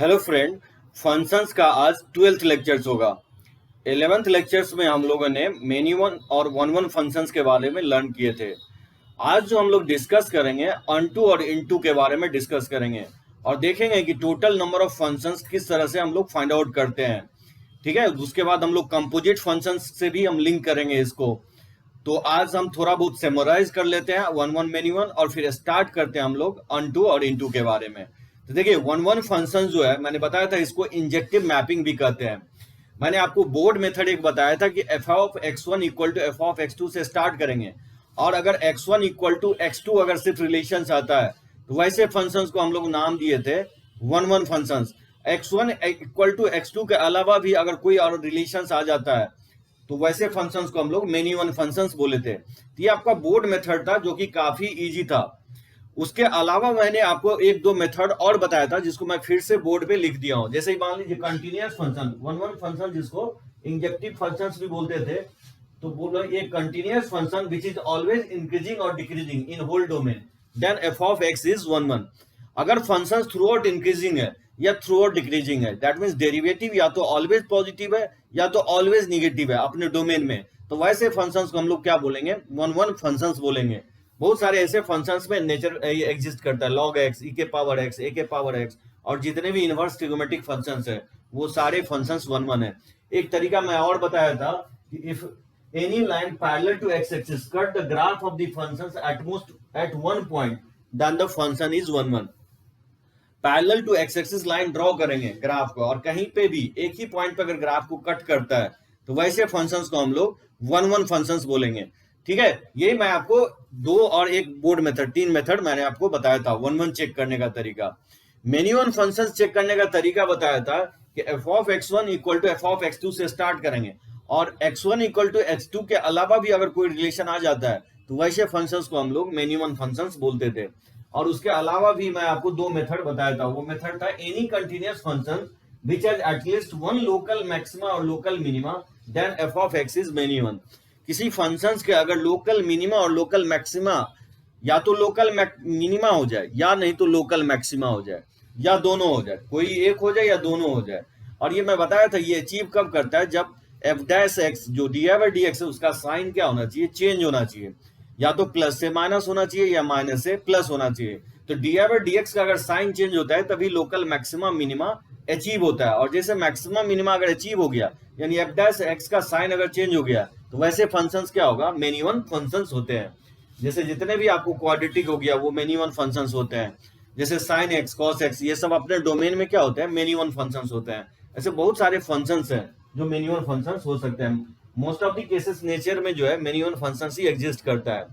Hello friend, functions का आज 12th lectures होगा। 11th लेक्चर्स में हम लोगों ने मेनी वन और वन वन फंक्शंस के बारे में लर्न किए थे। आज जो हम लोग डिस्कस करेंगे अनटू और इनटू के बारे में डिस्कस करेंगे और देखेंगे कि टोटल नंबर ऑफ फंक्शंस किस तरह से हम लोग फाइंड आउट करते हैं। ठीक है, उसके बाद हम लोग कंपोजिट फंक्शंस से भी हम लिंक करेंगे इसको। तो आज हम थोड़ा बहुत सेमोराइज कर लेते हैं वन वन मेनी वन और फिर स्टार्ट करते हैं हम लोग अनटू और इनटू के बारे में। तो देखिए, वन वन फंक्शन जो है, मैंने बताया था इसको इंजेक्टिव मैपिंग भी कहते हैं। मैंने आपको बोर्ड मेथड एक बताया था कि f of x one equal to F of x two से स्टार्ट करेंगे और अगर x one equal to x two अगर सिर्फ रिलेशन आता है तो वैसे फंक्शंस को हम लोग नाम दिए थे one one functions. X one equal to x two के अलावा भी अगर कोई और रिलेशन आ जाता है तो वैसे फंक्शंस को हम लोग मेनी वन फंक्शंस बोले थे। तो ये आपका बोर्ड मेथड था जो कि काफी इजी था। उसके अलावा मैंने आपको एक दो मेथड और बताया था जिसको मैं फिर से बोर्ड पे लिख दिया हूं। जैसे ही मान लीजिए continuous function, one one function जिसको इंजेक्टिव फंक्शंस भी बोलते थे, तो बोलो ये continuous function which is always increasing और decreasing in whole domain, then f of x is one one. अगर फंक्शन थ्रू आउट इंक्रीजिंग है या थ्रू आउट डिक्रीजिंग है, दैट मीन्स डेरिवेटिव या तो ऑलवेज पॉजिटिव है या तो ऑलवेज निगेटिव है अपने डोमेन में, तो वैसे फंक्शंस को हम लोग क्या बोलेंगे? वन वन फंक्शंस बोलेंगे। बहुत सारे ऐसे फंक्शंस में नेचर एग्जिस्ट करता है, log x, e के पावर x, a के पावर x, और जितने भी इनवर्स ट्रिगोमेट्रिक फंक्शंस है वो सारे फंक्शंस वन वन है। एक तरीका मैं और बताया था कि if any line parallel to x axis cut the graph of the functions at most at one point, then the function is one one. Parallel to x axis line draw करेंगे graph को और कहीं पे भी एक ही point पे अगर graph को कट करता है तो वैसे फंक्शंस को हम लोग वन वन फंक्शंस बोलेंगे। ठीक है, ये मैं आपको दो और एक बोर्ड मेथड, तीन मेथड मैंने आपको बताया था वन वन चेक करने का तरीका। मेनी वन फंक्शंस चेक करने का तरीका बताया था कि f of x one equal to F of x two से स्टार्ट करेंगे और x one equal to x two के अलावा भी अगर कोई रिलेशन आ जाता है तो वैसे फंक्शंस को हम लोग मेनी वन फंक्शंस बोलते थे। और उसके अलावा भी मैं आपको दो मेथड बताया था। वो मेथड था any continuous function which has at least one local maxima और local minima, then f of x is many one. किसी फंक्शंस के अगर लोकल मिनिमा और लोकल मैक्सिमा या तो लोकल मिनिमा हो जाए या नहीं तो लोकल मैक्सिमा हो जाए या दोनों हो जाए, कोई एक हो जाए या दोनों हो जाए। और ये मैं बताया था ये अचीव कब करता है? जब एफ डैश एक्स जो डी बाई डी एक्स है उसका साइन क्या होना चाहिए? चेंज होना चाहिए, या तो प्लस से माइनस होना चाहिए या माइनस से प्लस होना चाहिए। तो डी बाई डी एक्स का अगर साइन चेंज होता है तभी लोकल मैक्सिमा मिनिमा अचीव होता है। और जैसे मैक्सिमा मिनिमा अगर अचीव हो गया यानी एफ डैश एक्स का साइन अगर चेंज हो गया तो वैसे फंक्शंस क्या होगा? मेनी वन फंक्शंस होते हैं। जैसे जितने भी आपको क्वाड्रेटिक हो गया वो मेनी वन फंक्शंस होते हैं। जैसे साइन एक्स, कॉस एक्स, ये सब अपने डोमेन में क्या होते हैं? मेनी वन फंक्शंस होते हैं। ऐसे बहुत सारे फंक्शंस हैं जो मेनी वन फंक्शंस हो सकते हैं। Most of the cases nature में जो है मेनी वन फंक्शंस ही एग्जिस्ट करता है।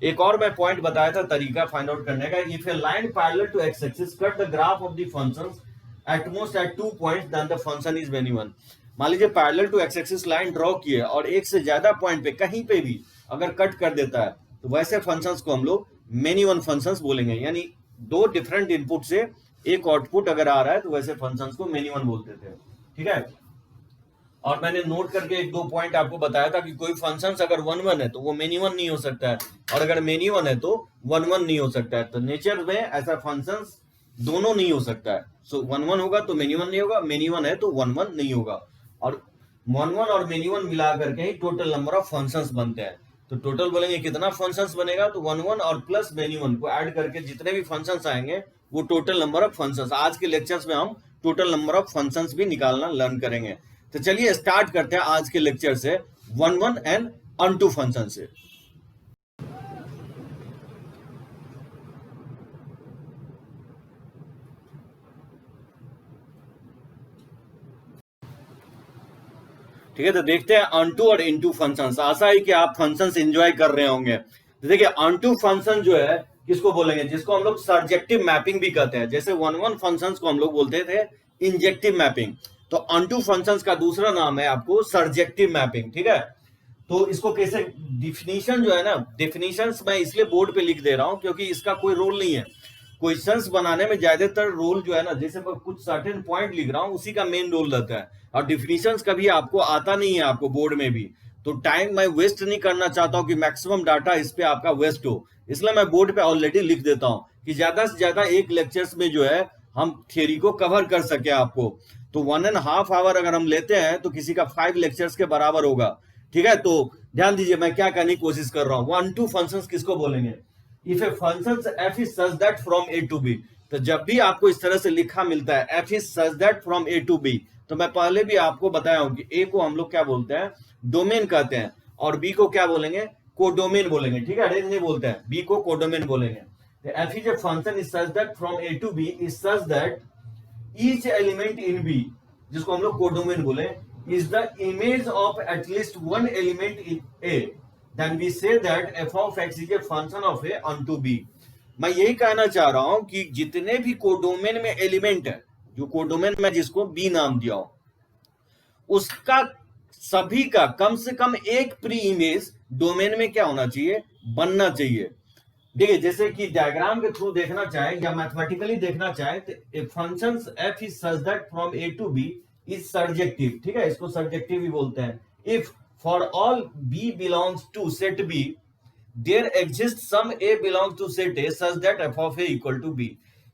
एक और मैं पॉइंट बताया था तरीका फाइंड आउट करने का, if a line parallel to x axis cut the graph of the functions at most at 2 points, then the function is many one. मान लीजिए parallel to x axis line draw किए और एक से ज्यादा point पे कहीं पे भी अगर कट कर देता है तो वैसे फंक्शंस को हम लोग मेनी वन फंक्शंस बोलेंगे। यानी दो डिफरेंट इनपुट से एक आउटपुट अगर आ रहा है तो वैसे फंक्शंस को मेनी वन बोलते थे। ठीक है, और मैंने नोट करके एक दो पॉइंट आपको बताया था कि कोई फंक्शंस अगर वन वन है तो वो मेनी वन नहीं हो सकता है और अगर मेनी वन है तो वन वन नहीं हो सकता है। तो नेचर में ऐसा फंक्शंस दोनों नहीं हो सकता है। सो वन वन होगा तो मेनी वन नहीं होगा, मेनी वन है तो वन वन नहीं होगा। और वन वन और मेनी वन मिला करके ही टोटल नंबर ऑफ फंक्शंस बनते हैं। तो टोटल बोलेंगे कितना फंक्शंस बनेगा, तो वन वन और प्लस मेनी वन को ऐड करके जितने भी फंक्शंस आएंगे वो टोटल नंबर ऑफ फंक्शंस। आज के लेक्चर्स में हम टोटल नंबर ऑफ फंक्शंस भी निकालना लर्न करेंगे। तो चलिए स्टार्ट करते हैं आज के लेक्चर से one one and unto function से। ठीक है, तो देखते हैं अनटू और इनटू फंक्शंस। आशा है कि आप फंक्शंस एंजॉय कर रहे होंगे। तो देखिए, अनटू फंक्शन जो है किसको बोलेंगे? जिसको हम लोग सर्जेक्टिव मैपिंग भी कहते हैं। जैसे वन वन फंक्शंस को हम लोग बोलते थे इंजेक्टिव मैपिंग, तो अनटू फंक्शंस का दूसरा नाम है आपको सर्जेक्टिव मैपिंग। ठीक है, तो इसको कैसे डिफिनीशन जो है ना, डिफिनीशंस मैं इसलिए बोर्ड पे लिख दे रहा हूं क्योंकि इसका कोई रोल नहीं है। क्वेश्चंस बनाने में ज्यादातर रोल जो है ना, जैसे मैं कुछ सर्टेन पॉइंट लिख रहा हूँ उसी का मेन रोल रहता है। और डिफिनीशंस कभी आपको आता नहीं है, आपको बोर्ड में भी। तो टाइम मैं वेस्ट नहीं करना चाहता हूँ कि मैक्सिमम डाटा इस पे आपका वेस्ट हो, इसलिए मैं बोर्ड पे ऑलरेडी लिख देता हूँ कि ज्यादा से ज्यादा एक लेक्चर्स में जो है हम थियरी को कवर कर सके आपको। तो 1.5 आवर अगर हम लेते हैं तो किसी का 5 लेक्चर्स के बराबर होगा। ठीक है, तो ध्यान दीजिए मैं क्या करने की कोशिश कर रहा हूं। 1-2 फंक्शंस किसको बोलेंगे? If a function F is such that from A to b, तो जब भी आपको इस तरह से लिखा मिलता है f is such that from A to b, तो मैं पहले भी आपको बताया हूं कि ए को हम लोग क्या बोलते हैं? डोमेन कहते हैं, और बी को क्या बोलेंगे? कोडोमेन बोलेंगे। ठीक है, रेंज नहीं बोलते हैं, बी को कोडोमेन बोलेंगे। F is a function is such that from A to B is such that each element in b, जिसको हम लोग कोडोमेन बोले, is the image of at least one element in A, then we say that f of x is a function of A onto B। मैं यही कहना चाह रहा हूं कि जितने भी कोडोमेन में एलिमेंट है, जो कोडोमेन में जिसको B नाम दिया हो, उसका सभी का कम से कम एक प्री इमेज डोमेन में क्या होना चाहिए? बनना चाहिए। देखिए, जैसे कि डायग्राम के थ्रू देखना चाहे या मैथमेटिकली देखना चाहे तो a function f is such that from A to B is surjective. ठीक है, इसको सर्जेक्टिव भी बोलते हैं। If for all b belongs to set b there exist some a belongs to set a such that f of a equal to b,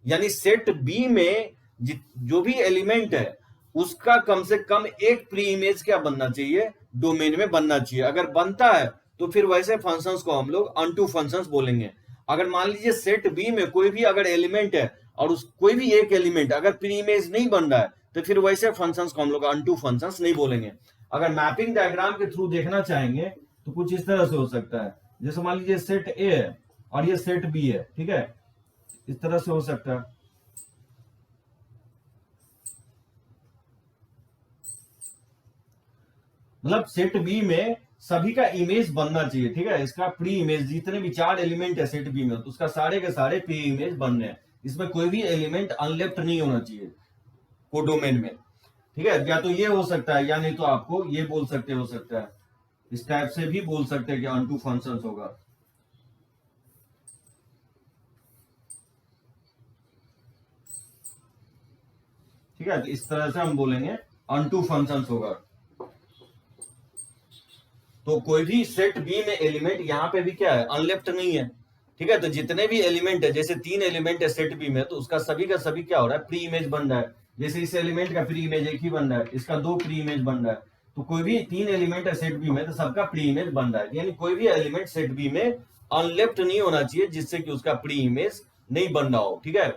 यानी set b में जो भी एलिमेंट है उसका कम से कम एक प्री इमेज क्या बनना चाहिए? डोमेन में बनना चाहिए। अगर बनता है तो फिर वैसे फंक्शंस को हम लोग अनटू फंक्शंस बोलेंगे। अगर मान लीजिए सेट बी में कोई भी अगर एलिमेंट है और उस कोई भी एक एलिमेंट अगर प्री इमेज नहीं बन रहा है तो फिर वैसे फंक्शंस को हम लोग अनटू फंक्शंस नहीं बोलेंगे। अगर मैपिंग डायग्राम के थ्रू देखना चाहेंगे तो कुछ इस तरह से हो सकता है। जैसे मान लीजिए सेट ए है और ये सेट बी है। ठीक है, इस तरह से हो सकता है। मतलब सेट बी में सभी का इमेज बनना चाहिए। ठीक है, इसका प्री इमेज, जितने भी 4 एलिमेंट है सेट बी में, तो उसका सारे के सारे प्री इमेज बनने हैं। इसमें कोई भी एलिमेंट अनलेफ्ट नहीं होना चाहिए कोडोमेन में। ठीक है, या तो ये हो सकता है या नहीं तो आपको ये बोल सकते हो सकता है, इस टाइप से भी बोल सकते हैं कि अनटू फंक्शंस होगा। ठीक है, तो इस तरह से हम बोलेंगे अनटू फंक्शंस होगा। तो कोई भी सेट बी में एलिमेंट यहाँ पे भी क्या है? अनलेफ्ट नहीं है। ठीक है, तो जितने भी एलिमेंट है, जैसे 3 एलिमेंट है सेट बी में, तो उसका सभी का सभी क्या हो रहा है? प्री इमेज बन रहा है। जैसे इस एलिमेंट का प्री इमेज एक ही बन रहा है, इसका 2 प्री इमेज बन रहा है। तो कोई भी 3 एलिमेंट है सेट बी में तो सबका प्री इमेज बन रहा है, यानी कोई भी एलिमेंट सेट बी में अनलेफ्ट नहीं होना चाहिए जिससे कि उसका प्री इमेज नहीं बन रहा हो। ठीक है,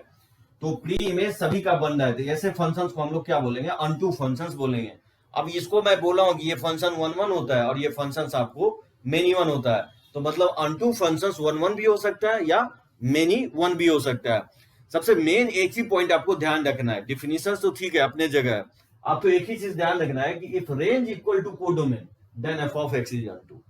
तो प्री इमेज सभी का बन रहा है, तो ऐसे फंक्शंस को हम लोग क्या बोलेंगे? अनटू फंक्शंस बोलेंगे। अब इसको मैं बोला हूं कि ये फंक्शन 1-1 होता है और ये फंक्शन आपको मेनी 1 होता है, तो मतलब अनटू फंक्शंस 1-1 भी हो सकता है या मेनी 1 भी हो सकता है। सबसे मेन एक ही पॉइंट आपको ध्यान रखना है, डिफिनेशन तो ठीक है अपने जगह है, आपको एक ही चीज ध्यान रखना है कि if range equal to codomain then f of x is onto.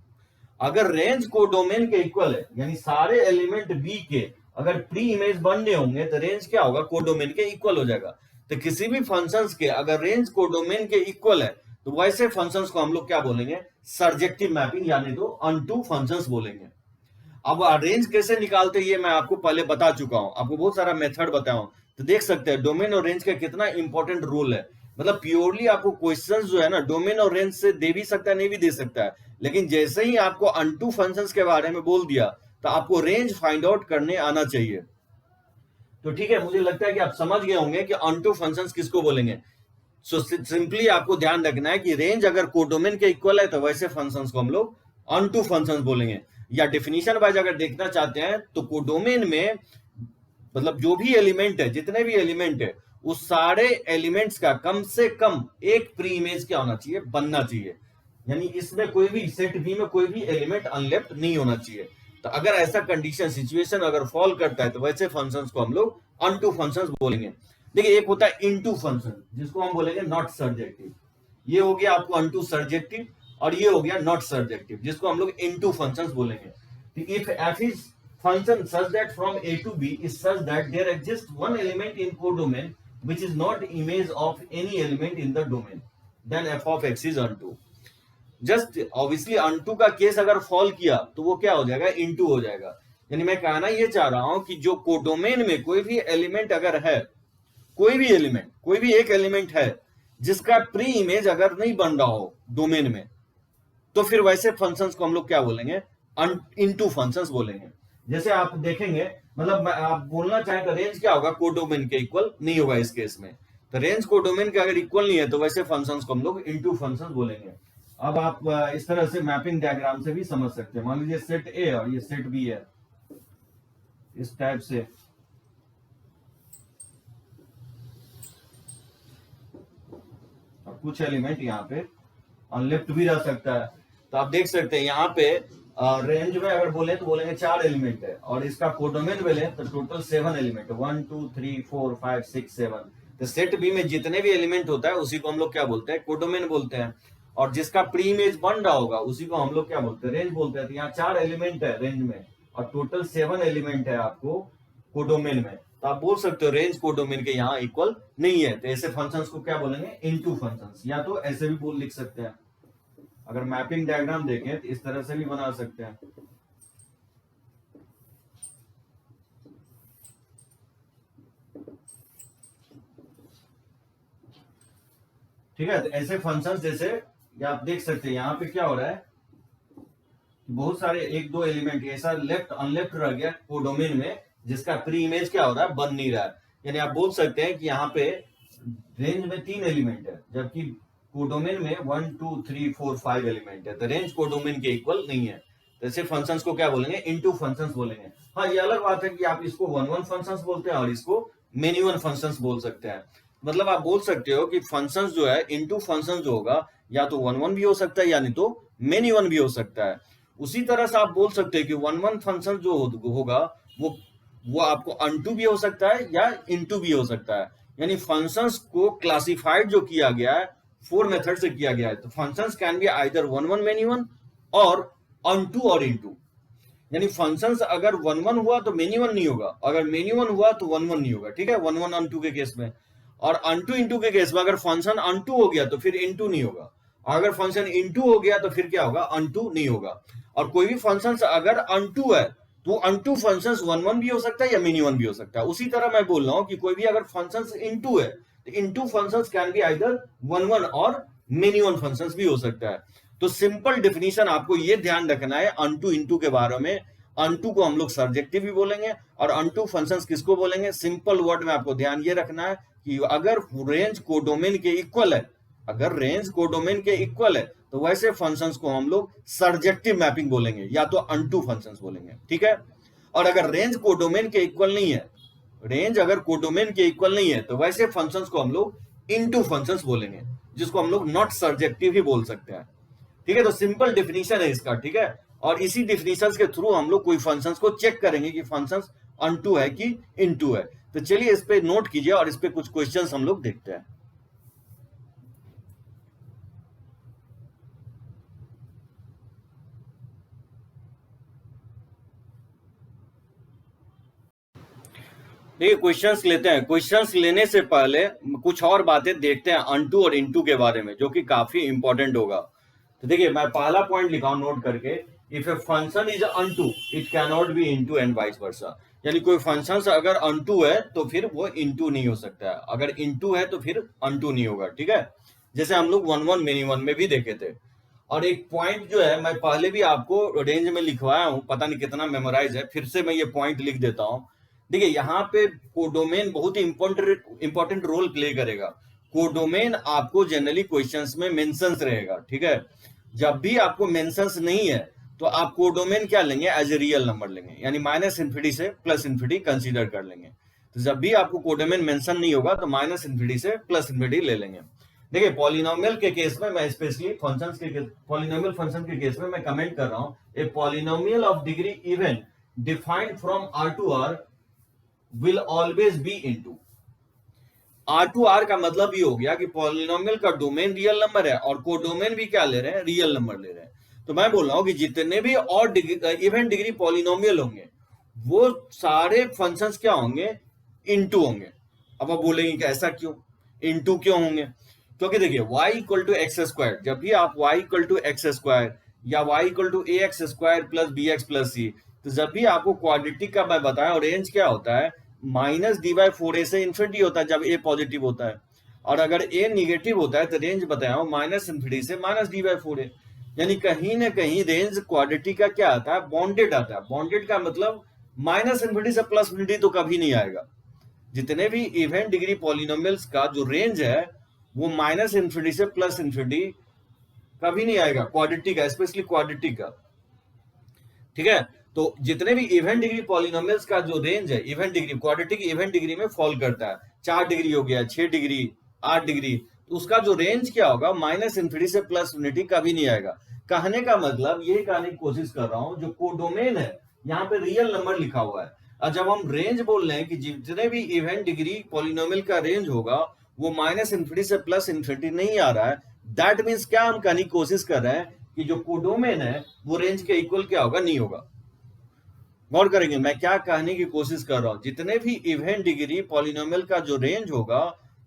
अगर रेंज कोडोमेन के इक्वल है, यानी सारे एलिमेंट बी के अगर प्री इमेज बनने होंगे तो रेंज क्या होगा? कोडोमेन के इक्वल हो जाएगा। तो किसी भी फंक्शंस के अगर रेंज कोडोमेन के इक्वल है तो वैसे फंक्शंस को हम लोग क्या बोलेंगे? सर्जेक्टिव मैपिंग, यानी तो अनटू फंक्शंस बोलेंगे। अब रेंज कैसे निकालते हैं ये मैं आपको पहले बता चुका हूं, आपको बहुत सारा मेथड बताया हूं, तो देख सकते हैं डोमेन और रेंज का कितना इंपॉर्टेंट रोल है। मतलब प्योरली आपको क्वेश्चंस जो है ना डोमेन और रेंज से दे भी सकता है, नहीं भी दे सकता है, लेकिन जैसे ही आपको अनटू फंक्शंस के बारे में बोल दिया तो आपको रेंज फाइंड आउट करने आना चाहिए। तो ठीक है, मुझे लगता है कि आप समझ गए होंगे कि अनटू फंक्शंस किसको बोलेंगे। सो सिंपली आपको ध्यान रखना है कि रेंज अगर कोडोमेन के इक्वल है तो वैसे फंक्शंस को हम लोग अनटू फंक्शंस बोलेंगे। या डेफिनेशन वाइज अगर देखना चाहते हैं तो कोडोमेन में मतलब जो भी एलिमेंट है, जितने भी एलिमेंट है, उस सारे एलिमेंट्स का कम से कम एक प्री इमेज क्या होना चाहिए? बनना चाहिए। यानी इसमें कोई भी सेट बी में कोई भी एलिमेंट अनलेफ्ट नहीं होना चाहिए। तो अगर ऐसा कंडीशन सिचुएशन अगर फॉल करता है तो वैसे फंक्शंस को हम लोग अनटू फंक्शंस बोलेंगे। देखिए, एक होता है इनटू फंक्शन जिसको हम बोलेंगे नॉट सर्जेक्टिव। ये हो गया आपको अनटू सर्जेक्टिव, और ये हो गया नॉट सर्जेक्टिव जिसको हम लोग इनटू फंक्शंस बोलेंगे। If F is function such that from A to B is such that there exist one element in codomain which is not image of any element in the domain then f of x is onto. Just obviously onto का case अगर fall किया तो वो क्या हो जाएगा? Into हो जाएगा। यानी मैं कहना ये चाह रहा हूं कि जो कोडोमेन में कोई भी एलिमेंट अगर है, कोई भी एलिमेंट, कोई भी एक एलिमेंट है जिसका प्री इमेज अगर नहीं बन रहा हो डोमेन में, तो फिर वैसे फंक्शंस को हम लोग क्या बोलेंगे? इनटू फंक्शंस बोलेंगे। जैसे आप देखेंगे, मतलब आप बोलना चाहें तो रेंज क्या होगा, कोडोमेन के इक्वल नहीं होगा इस केस में। तो रेंज कोडोमेन के अगर इक्वल नहीं है तो वैसे फंक्शंस को हम लोग इनटू फंक्शंस बोलेंगे। अब आप इस तरह से मैपिंग डायग्राम से भी समझ सकते हैं। मान लीजिए सेट ए और ये सेट बी है, इस टाइप से। और कुछ एलिमेंट यहाँ पे ऑन लेफ्ट भी रह सकता है। तो आप देख सकते हैं यहाँ पे रेंज में अगर बोले तो बोलेंगे 4 एलिमेंट है, और इसका कोडोमेन बोले तो टोटल 7 एलिमेंट है, 1 2 3 4 5 6 7। तो सेट बी में जितने भी एलिमेंट होता है उसी को हम लोग क्या बोलते हैं, कोडोमेन बोलते हैं। और जिसका प्री इमेज बन रहा होगा उसी को हम लोग क्या बोलते हैं, रेंज बोलते हैं। तो यहाँ 4 एलिमेंट है रेंज में, और टोटल 7 एलिमेंट है आपको कोडोमेन में। तो आप बोल सकते हो रेंज कोडोमेन के यहाँ इक्वल नहीं है। तो ऐसे फंक्शंस को क्या बोलेंगे, इनटू फंक्शंस, या तो ऐसे भी बोल लिख सकते हैं। अगर मैपिंग डायग्राम देखें तो इस तरह से भी बना सकते हैं। ठीक है, तो ऐसे फंक्शंस जैसे आप देख सकते हैं यहाँ पे क्या हो रहा है, बहुत सारे 1 2 एलिमेंट ऐसा लेफ्ट अनलेफ्ट रह गया कोडोमेन में, जिसका प्री इमेज क्या हो रहा है, बन नहीं रहा है। यानी आप बोल सकते हैं कि यहाँ पे रेंज में 3 एलिमेंट है, जबकि कोडोमेन में 1 2 3 4 5 एलिमेंट है। तो रेंज कोडोमेन के इक्वल नहीं है। तो ऐसे फंक्शंस को क्या बोलेंगे, इनटू फंक्शंस बोलेंगे। हाँ, ये अलग बात है कि आप इसको वन वन फंक्शंस बोलते हैं और इसको मेनी वन फंक्शंस बोल सकते हैं। मतलब आप बोल सकते हो कि फंक्शंस जो है, इनटू फंक्शंस जो होगा, या तो वन वन भी हो सकता है या नहीं तो मेनी वन भी हो सकता है। उसी तरह से आप बोल सकते हैं कि वन वन फंक्शन जो होगा वो आपको अनटू भी हो सकता है या इनटू भी हो सकता है। यानी फंक्शंस को क्लासिफाइड जो किया गया है 4 मेथड से किया गया है। तो functions can be either one one many one और अनटू और इनटू। यानी फंक्शंस अगर वन वन हुआ तो मेनी वन नहीं होगा, अगर मेनी वन हुआ तो वन वन नहीं होगा। ठीक है, वन वन अनटू के केस में। और अनटू इंटू के केस में अगर फंक्शन अनटू हो गया तो फिर इनटू नहीं होगा, अगर फंक्शन इनटू हो गया तो फिर क्या होगा, अनटू नहीं होगा। और कोई भी फंक्शन अगर अनटू है तो अनटू फंक्शंस वन वन भी हो सकता है या मिनी वन भी हो सकता है। उसी तरह मैं बोल रहा हूं कि कोई भी अगर फंक्शंस इनटू है तो into functions can be either one one और मिनी वन फंक्शंस भी हो सकता है। तो सिंपल डेफिनेशन आपको ये ध्यान रखना है अनटू इनटू के बारे में। अनटू को हम लोग सब्जेक्टिव भी बोलेंगे, और अनटू फंक्शंस किसको बोलेंगे, सिंपल वर्ड में आपको ध्यान ये रखना है कि अगर रेंज कोडोमेन के इक्वल है, अगर रेंज कोडोमेन के इक्वल है तो वैसे फंक्शंस को हम लोग सर्जेक्टिव मैपिंग बोलेंगे या तो अनटू फंक्शंस बोलेंगे। ठीक है, और अगर रेंज कोडोमेन के इक्वल नहीं है, रेंज अगर कोडोमेन के इक्वल नहीं है तो वैसे फंक्शंस को हम लोग इनटू फंक्शंस बोलेंगे, जिसको हम लोग नॉट सर्जेक्टिव ही बोल सकते हैं। ठीक है, तो सिंपल डेफिनेशन है इसका। ठीक है, और इसी डेफिनेशन के थ्रू हम लोग कोई फंक्शंस को चेक करेंगे कि फंक्शंस अनटू है कि इनटू है। तो चलिए इस पे नोट कीजिए और इस पे कुछ क्वेश्चंस हम लोग देखते हैं। देखिए क्वेश्चंस लेते हैं। क्वेश्चंस लेने से पहले कुछ और बातें देखते हैं अनटू और इनटू के बारे में, जो कि काफी इंपॉर्टेंट होगा। तो देखिए मैं पहला पॉइंट लिखा हूं नोट करके, if a function is unto it can not be into and vice versa. यानी कोई फंक्शन अगर अनटू है तो फिर वो इनटू नहीं हो सकता है, अगर इनटू है तो फिर अनटू नहीं होगा। ठीक है, जैसे हम लोग वन वन मेनी वन में भी देखे थे। और एक पॉइंट जो है मैं पहले भी आपको रेंज में लिखवाया हूं, पता नहीं कितना मेमोराइज है, फिर से मैं ये पॉइंट लिख देता हूं। देखिए यहाँ पे कोडोमेन बहुत ही इंपॉर्टेंट रोल प्ले करेगा। कोडोमेन आपको जनरली क्वेश्चंस में मेंशंस रहेगा। ठीक है, जब भी आपको मेंशंस नहीं है तो आप कोडोमेन क्या लेंगे, एज ए रियल नंबर लेंगे, यानी माइनस इन्फिनिटी से प्लस इन्फिनिटी कंसीडर कर लेंगे। तो जब भी आपको कोडोमेन मेंशन नहीं होगा तो माइनस इन्फिनिटी से प्लस इन्फिनिटी ले लेंगे। देखिए पॉलिनोमियल के केस में मैं स्पेशली पॉलिनोमियल फंक्शन के केस में मैं कमेंट कर रहा हूं, a polynomial of degree even defined from R to R will always be into R to R का मतलब ये हो गया कि पॉलिनोमियल का डोमेन रियल नंबर है और कोडोमेन भी क्या ले रहे हैं, रियल नंबर ले रहे हैं। तो मैं बोल रहा हूं कि जितने भी और इवन डिग्री पॉलिनोमियल होंगे वो सारे फंक्शंस क्या होंगे, इनटू होंगे। अब आप बोलेंगे कि ऐसा क्यों, इनटू क्यों होंगे? क्योंकि देखिए y equal to x square, जब भी आप y equal to x square या y equal to a x square plus b x plus c, तो जब भी आपको क्वाड्रेटिक का मैं बताया, और रेंज क्या होता है, माइनस डी बाई 4a से इन्फिनिटी होता है जब a पॉजिटिव होता है, और अगर a निगेटिव होता है तो रेंज बताया माइनस इन्फिनिटी से माइनस डी बाई 4a। यानी कहीं ना कहीं रेंज क्वाड्रेटिक का क्या आता है, बॉन्डेड आता है। बॉन्डेड का मतलब माइनस इन्फिनिटी से प्लस इन्फिनिटी तो कभी नहीं आएगा। जितने भी इवन डिग्री पॉलिनोमियल्स का जो रेंज है वो माइनस इन्फिनिटी से प्लस इन्फिनिटी कभी नहीं आएगा, क्वाड्रेटिक का, स्पेशली क्वाड्रेटिक का। ठीक है, तो जितने भी इवन डिग्री पॉलिनोमियल्स का जो रेंज है, even degree quadratic even degree में फॉल करता है, 4 डिग्री हो गया, 6 डिग्री, 8 डिग्री, तो उसका जो रेंज क्या होगा, माइनस इन्फिनिटी से प्लस इन्फिनिटी कभी नहीं आएगा। कहने का मतलब ये कहने की कोशिश कर रहा हूं, जो कोडोमेन है यहाँ पे रियल नंबर लिखा हुआ है, और जब हम रेंज बोल रहे हैं कि जितने भी इवन डिग्री पॉलिनोमियल का रेंज होगा वो माइनस इन्फिनिटी से प्लस इन्फिनिटी नहीं आ रहा है, दैट मीन्स क्या हम कहने की कोशिश कर रहे हैं कि जो कोडोमेन है वो रेंज के इक्वल क्या होगा, नहीं होगा। गौर करेंगे मैं क्या कहने की कोशिश कर रहा हूं, जितने भी इवन डिग्री पॉलिनोमियल का जो रेंज होगा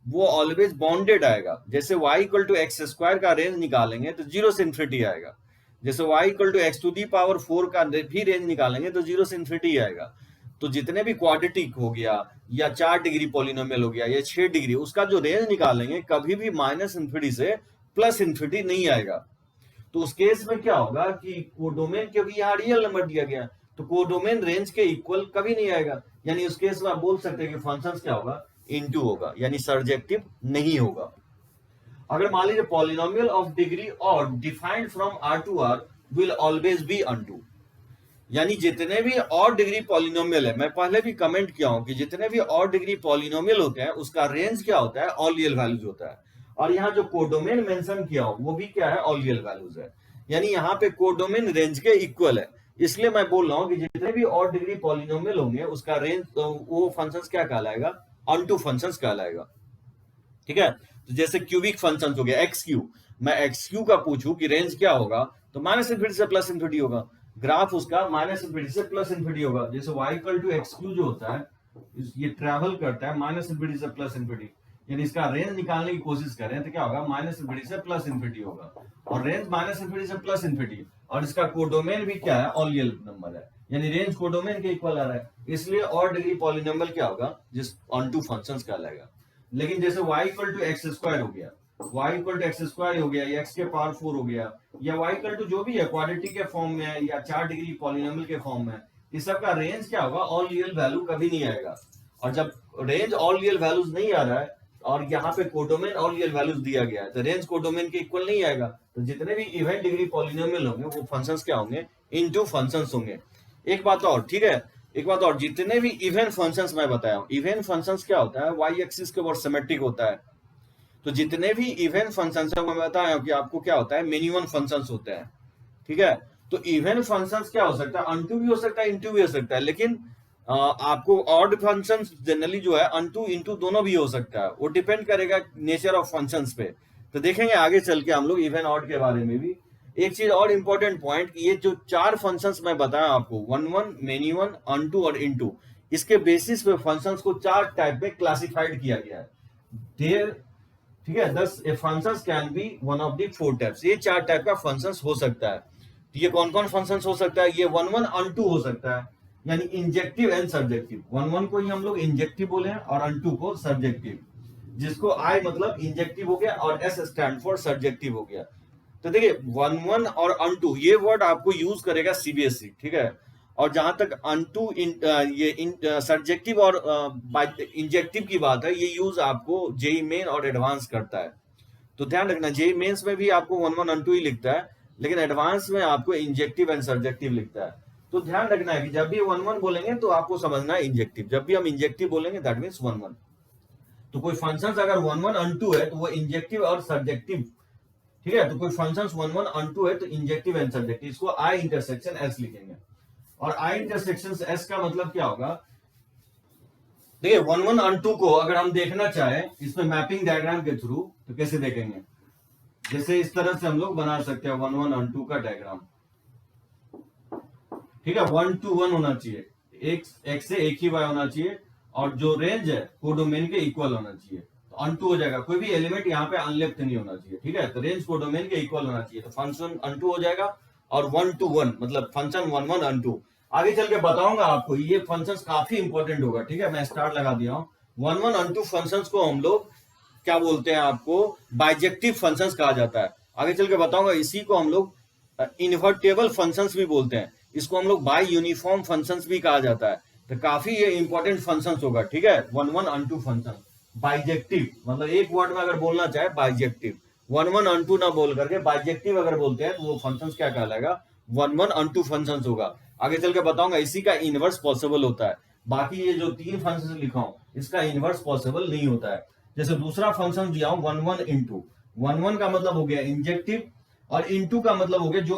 वो ऑलवेज बाउंडेड आएगा। जैसे y equal to x square का रेंज निकालेंगे तो 0 से इन्फिनिटी आएगा, जैसे y equal to x to the power 4 का भी रेंज निकालेंगे तो 0 से इन्फिनिटी आएगा। तो जितने भी क्वाड्रेटिक हो गया या 4 डिग्री पॉलिनोमियल हो गया या 6 डिग्री, उसका जो रेंज निकालेंगे कभी भी माइनस इन्फिनिटी से प्लस इन्फिनिटी नहीं आएगा। तो उस केस में क्या होगा कि कोडोमेन, क्योंकि यहाँ रियल नंबर दिया गया तो कोडोमेन रेंज के इक्वल कभी नहीं आएगा, यानी उस केस में आप बोल सकते हैं कि फंक्शन क्या होगा, इनटू होगा, यानी सर्जेक्टिव नहीं होगा। अगर मान लीजिए पॉलिनोमियल ऑफ डिग्री और defined from R to R will always be onto, यानी जितने भी और डिग्री पॉलिनोमियल है, मैं पहले भी कमेंट किया हूं कि जितने भी और डिग्री पॉलिनोमियल होते हैं उसका रेंज क्या होता है, ऑल रियल वैल्यूज होता है। और यहाँ जो कोडोमेन मेंशन किया हूं वो भी क्या है, ऑल रियल वैल्यूज है, यानी यहाँ पे कोडोमेन रेंज के इक्वल है। इसलिए मैं बोल रहा हूँ कि जितने भी और डिग्री पॉलिनोमियल होंगे उसका रेंज वो फंक्शंस क्या कहलाएगा, ऑनटू फंक्शंस कहलाएगा। ठीक है, तो जैसे क्यूबिक फंक्शन हो गया एक्स क्यू, मैं एक्स क्यू का पूछूं कि रेंज क्या होगा तो माइनस इन्फिनिटी से प्लस इन्फिनिटी होगा, ग्राफ उसका माइनस इन्फिनिटी से प्लस इन्फिनिटी होगा। जैसे y equal to x cube जो होता है ये ट्रेवल करता है माइनस इन्फिनिटी से प्लस इन्फिनिटी, यानी इसका रेंज निकालने की कोशिश करें तो क्या होगा, माइनस इन्फिनिटी से प्लस इन्फिनिटी होगा, और रेंज माइनस इन्फिनिटी से प्लस इन्फिनिटी, और इसका कोडोमेन भी क्या है, ऑल रियल नंबर है, यानी रेंज कोडोमेन के इक्वल आ रहा है। इसलिए और डिग्री पॉलिनोमियल क्या होगा, जिस ऑनटू फंक्शंस कहलाएगा। लेकिन जैसे y equal to x square हो गया, y equal to x square हो गया या x के पावर 4 हो गया, या y इक्वल टू जो भी है क्वाड्रेटिक के फॉर्म में है या 4 डिग्री पॉलिनोमियल के फॉर्म में, इस सब का रेंज क्या होगा, ऑल रियल वैल्यू कभी नहीं आएगा। और जब रेंज ऑल रियल वैल्यूज नहीं आ रहा है और यहाँ पे कोडोमेन ऑल रियल वैल्यूज दिया गया है तो रेंज कोडोमेन के इक्वल नहीं आएगा। तो जितने भी इवन डिग्री पॉलिनोमियल होंगे वो फंक्शंस क्या होंगे, इनटू फंक्शंस होंगे। एक बात और, ठीक है, एक बात और, जितने भी इवन फंक्शंस मैं बताया हूं, इवन फंक्शंस क्या होता है, वाई एक्सिस के ऊपर सिमेट्रिक होता है। तो जितने भी इवन फंक्शंस है मैं बताया हूं कि आपको क्या होता है, मिनिमम फंक्शंस होते हैं। ठीक है, तो इवन फंक्शंस क्या हो सकता है, अनटू भी हो सकता है, इनटू भी हो सकता है, लेकिन आपको ऑड फंक्शंस जनरली जो है अनटू इनटू दोनों भी हो सकता है, वो डिपेंड करेगा नेचर ऑफ फंक्शंस पे। तो देखेंगे आगे चल के हम लोग इवन ऑड के बारे में भी। एक चीज और इंपॉर्टेंट पॉइंट, ये जो 4 फंक्शंस मैं बताया आपको, one one, many one, unto और इनटू, इसके बेसिस पे फंक्शंस को 4 टाइप में क्लासिफाइड किया गया है। देयर, ठीक है, दस functions can be one of the 4 types, ये 4 टाइप का फंक्शंस हो सकता है। तो ये कौन कौन फंक्शंस हो सकता है, ये वन वन अनटू हो सकता है, यानी injective and subjective. One one को ही हम लोग इंजेक्टिव बोले हैं और अनटू को सब्जेक्टिव, जिसको आई मतलब इंजेक्टिव हो गया और एस स्टैंड फॉर सब्जेक्टिव हो गया। तो देखिए वन वन और अनटू ये वर्ड आपको यूज करेगा सीबीएसई, ठीक है, और जहां तक अनटू ये सब्जेक्टिव और इंजेक्टिव की बात है, ये यूज आपको जेई मेन और एडवांस करता है। तो ध्यान रखना, जेई मेंस में भी आपको वन वन अनटू ही लिखता है, लेकिन एडवांस में आपको इंजेक्टिव एंड सब्जेक्टिव लिखता है। तो ध्यान रखना है कि जब भी वन वन बोलेंगे तो आपको समझना है इंजेक्टिव, जब भी हम इंजेक्टिव बोलेंगे दैट मीन्स वन वन। तो कोई फंक्शन अगर वन वन अनटू है तो वो इंजेक्टिव और सब्जेक्टिव, ठीक है, तो कोई फंक्शन वन वन अनटू है तो इंजेक्टिव एंड सब्जेक्टिव, इसको आई इंटरसेक्शन एस लिखेंगे। और आई इंटरसेक्शन एस का मतलब क्या होगा, देखिए वन वन अनटू को अगर हम देखना चाहें इसमें मैपिंग डायग्राम के थ्रू तो कैसे देखेंगे, जैसे इस तरह से हम लोग बना सकते हैं वन वन अनटू का डायग्राम। ठीक है, 1 to 1 होना चाहिए, एक से एक ही वाई होना चाहिए, और जो रेंज है कोडोमेन के इक्वल होना चाहिए, तो अनटू हो जाएगा, कोई भी एलिमेंट यहाँ पे अनलेफ्ट नहीं होना चाहिए। ठीक है, तो रेंज कोडोमेन के इक्वल होना चाहिए, तो फंक्शन अनटू हो जाएगा, और 1 to 1 मतलब फंक्शन वन वन अनटू। आगे चल के बताऊंगा आपको, ये फंक्शन काफी इंपॉर्टेंट होगा। ठीक है, मैं स्टार्ट लगा दिया हूँ। वन वन अनटू फंक्शन को हम लोग क्या बोलते हैं, आपको बाइजेक्टिव फंक्शंस कहा जाता है। आगे चल के बताऊंगा, इसी को हम लोग इन्वर्टेबल फंक्शंस भी बोलते हैं, इसको हम लोग बाय यूनिफॉर्म फंक्शंस भी कहा जाता है। तो काफी ये इंपॉर्टेंट फंक्शंस होगा, ठीक है। One one unto function, bijective, मतलब एक वर्ड में अगर बोलना चाहे बाइजेक्टिव, वन वन अनटू ना बोल करके बाइजेक्टिव अगर बोलते हैं तो वो फंक्शंस क्या कहलाएगा, वन वन अनटू फंक्शंस होगा। आगे चल के बताऊंगा इसी का इनवर्स पॉसिबल होता है। बाकी ये जो तीन फंक्शन लिखा हूं इसका इनवर्स पॉसिबल नहीं होता है। जैसे दूसरा फंक्शन दिया हूं one one into, one one का मतलब हो गया इंजेक्टिव और इंटू का मतलब हो गया जो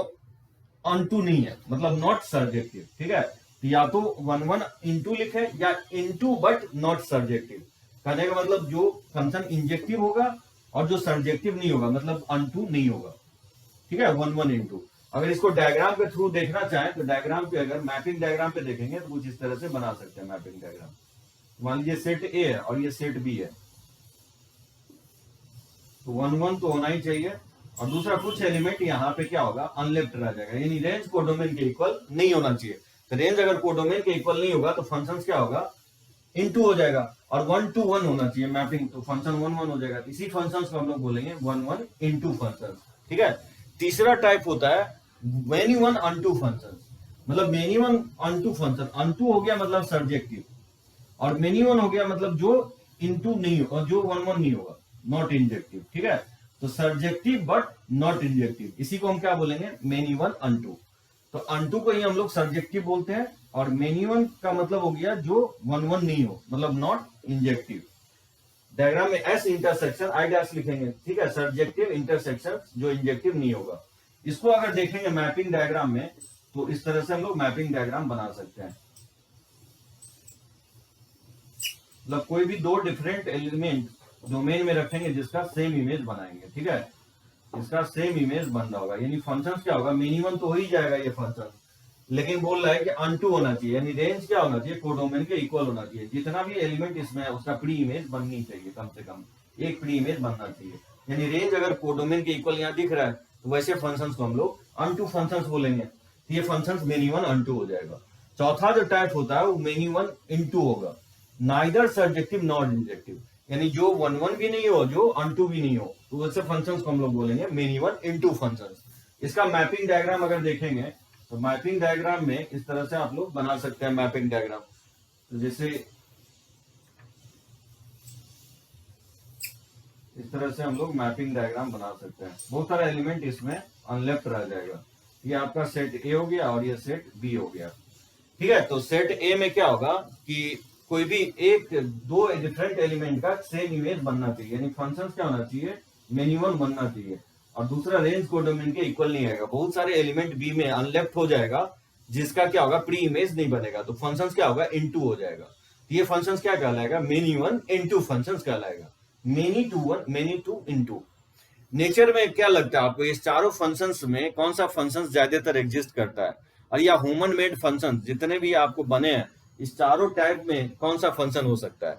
अनटू नहीं है, मतलब नॉट सर्जेक्टिव, ठीक है। तो या तो वन वन इंटू लिखे या इंटू बट नॉट सर्जेक्टिव, कहने का मतलब जो फंक्शन इंजेक्टिव होगा और जो सर्जेक्टिव नहीं होगा, मतलब अनटू नहीं होगा, ठीक है। One one into. अगर इसको डायग्राम के थ्रू देखना चाहें तो डायग्राम पे, अगर मैपिंग डायग्राम पे देखेंगे तो कुछ इस तरह से बना सकते हैं मैपिंग डायग्राम। मान लीजिए सेट ए है और ये सेट बी है, तो वन वन तो होना ही चाहिए और दूसरा कुछ एलिमेंट यहाँ पे क्या होगा, अनलेफ्ट रह जाएगा, यानी रेंज कोडोमेन के इक्वल नहीं होना चाहिए। तो रेंज अगर कोडोमेन के इक्वल नहीं होगा तो फंक्शन क्या होगा, इनटू हो जाएगा, और वन टू वन होना चाहिए मैपिंग, तो फंक्शन वन वन हो जाएगा। इसी फंक्शन को हम लोग बोलेंगे वन वन इंटू फंक्शन, ठीक है। तीसरा टाइप होता है मेनी वन अनटू फंक्शन, मतलब many one unto function, unto हो गया मतलब सर्जेक्टिव और मेनी वन हो गया मतलब जो इनटू नहीं होगा, जो वन वन नहीं होगा, नॉट इंजेक्टिव, ठीक है। तो सर्जेक्टिव बट नॉट इंजेक्टिव, इसी को हम क्या बोलेंगे, मेनी वन अनटू। तो अनटू को ही हम लोग सर्जेक्टिव बोलते हैं और मेनी वन का मतलब हो गया जो वन वन नहीं हो, मतलब नॉट इंजेक्टिव। डायग्राम में एस इंटरसेक्शन आई डैश लिखेंगे, ठीक है, सर्जेक्टिव इंटरसेक्शन जो इंजेक्टिव नहीं होगा। इसको अगर देखेंगे मैपिंग डायग्राम में तो इस तरह से हम लोग मैपिंग डायग्राम बना सकते हैं। मतलब कोई भी दो डिफरेंट एलिमेंट डोमेन में रखेंगे जिसका सेम इमेज बनाएंगे, ठीक है, इसका सेम इमेज बन रहा होगा, यानी फंक्शन क्या होगा, मिनिमम तो हो ही जाएगा ये फंक्शन, लेकिन बोल रहा है कि अनटू होना चाहिए, यानी रेंज क्या होना चाहिए, कोडोमेन के इक्वल होना चाहिए। जितना भी एलिमेंट इसमें है उसका प्री इमेज बननी चाहिए, कम से कम एक प्री इमेज बनना चाहिए। यानी रेंज अगर कोडोमेन के इक्वल यहाँ दिख रहा है तो वैसे फंक्शंस को हम लोग अनटू फंक्शंस बोलेंगे, तो ये फंक्शंस मेनी वन अनटू हो जाएगा। चौथा जो टाइप होता है वो मेनी वन इनटू होगा, नाइदर सर्जेक्टिव नॉट इंजेक्टिव, यानी जो वन वन भी नहीं हो जो अनटू भी नहीं हो, तो वैसे फंक्शंस को हम लोग बोलेंगे मेनी वन इनटू फंक्शंस। इसका मैपिंग डायग्राम अगर देखेंगे तो मैपिंग डायग्राम में इस तरह से आप लोग बना सकते हैं मैपिंग डायग्राम। तो जैसे इस तरह से हम लोग मैपिंग डायग्राम बना सकते हैं, बहुत सारा एलिमेंट इसमें अनलेफ्ट रह जाएगा। ये आपका सेट ए हो गया और ये सेट बी हो गया, ठीक है। तो सेट ए में क्या होगा कि कोई भी एक दो डिफरेंट एलिमेंट का सेम इमेज बनना चाहिए, यानी फंक्शन क्या होना चाहिए, मिनिमम बनना चाहिए, और दूसरा रेंज कोडोमेन के इक्वल नहीं आएगा। बहुत सारे एलिमेंट बी में अनलेफ्ट हो जाएगा जिसका क्या होगा, प्री इमेज नहीं बनेगा, तो फंक्शन क्या होगा, इनटू हो जाएगा। तो ये फंक्शन क्या कहलाएगा, मेनी वन इनटू फंक्शन कहलाएगा, many to one, many to into. Nature में क्या लगता है आपको, इस चारों फंक्शंस में कौन सा फंक्शन ज्यादातर एग्जिस्ट करता है, और या ह्यूमन मेड फंक्शन जितने भी आपको बने हैं इस चारों टाइप में कौन सा फंक्शन हो सकता है।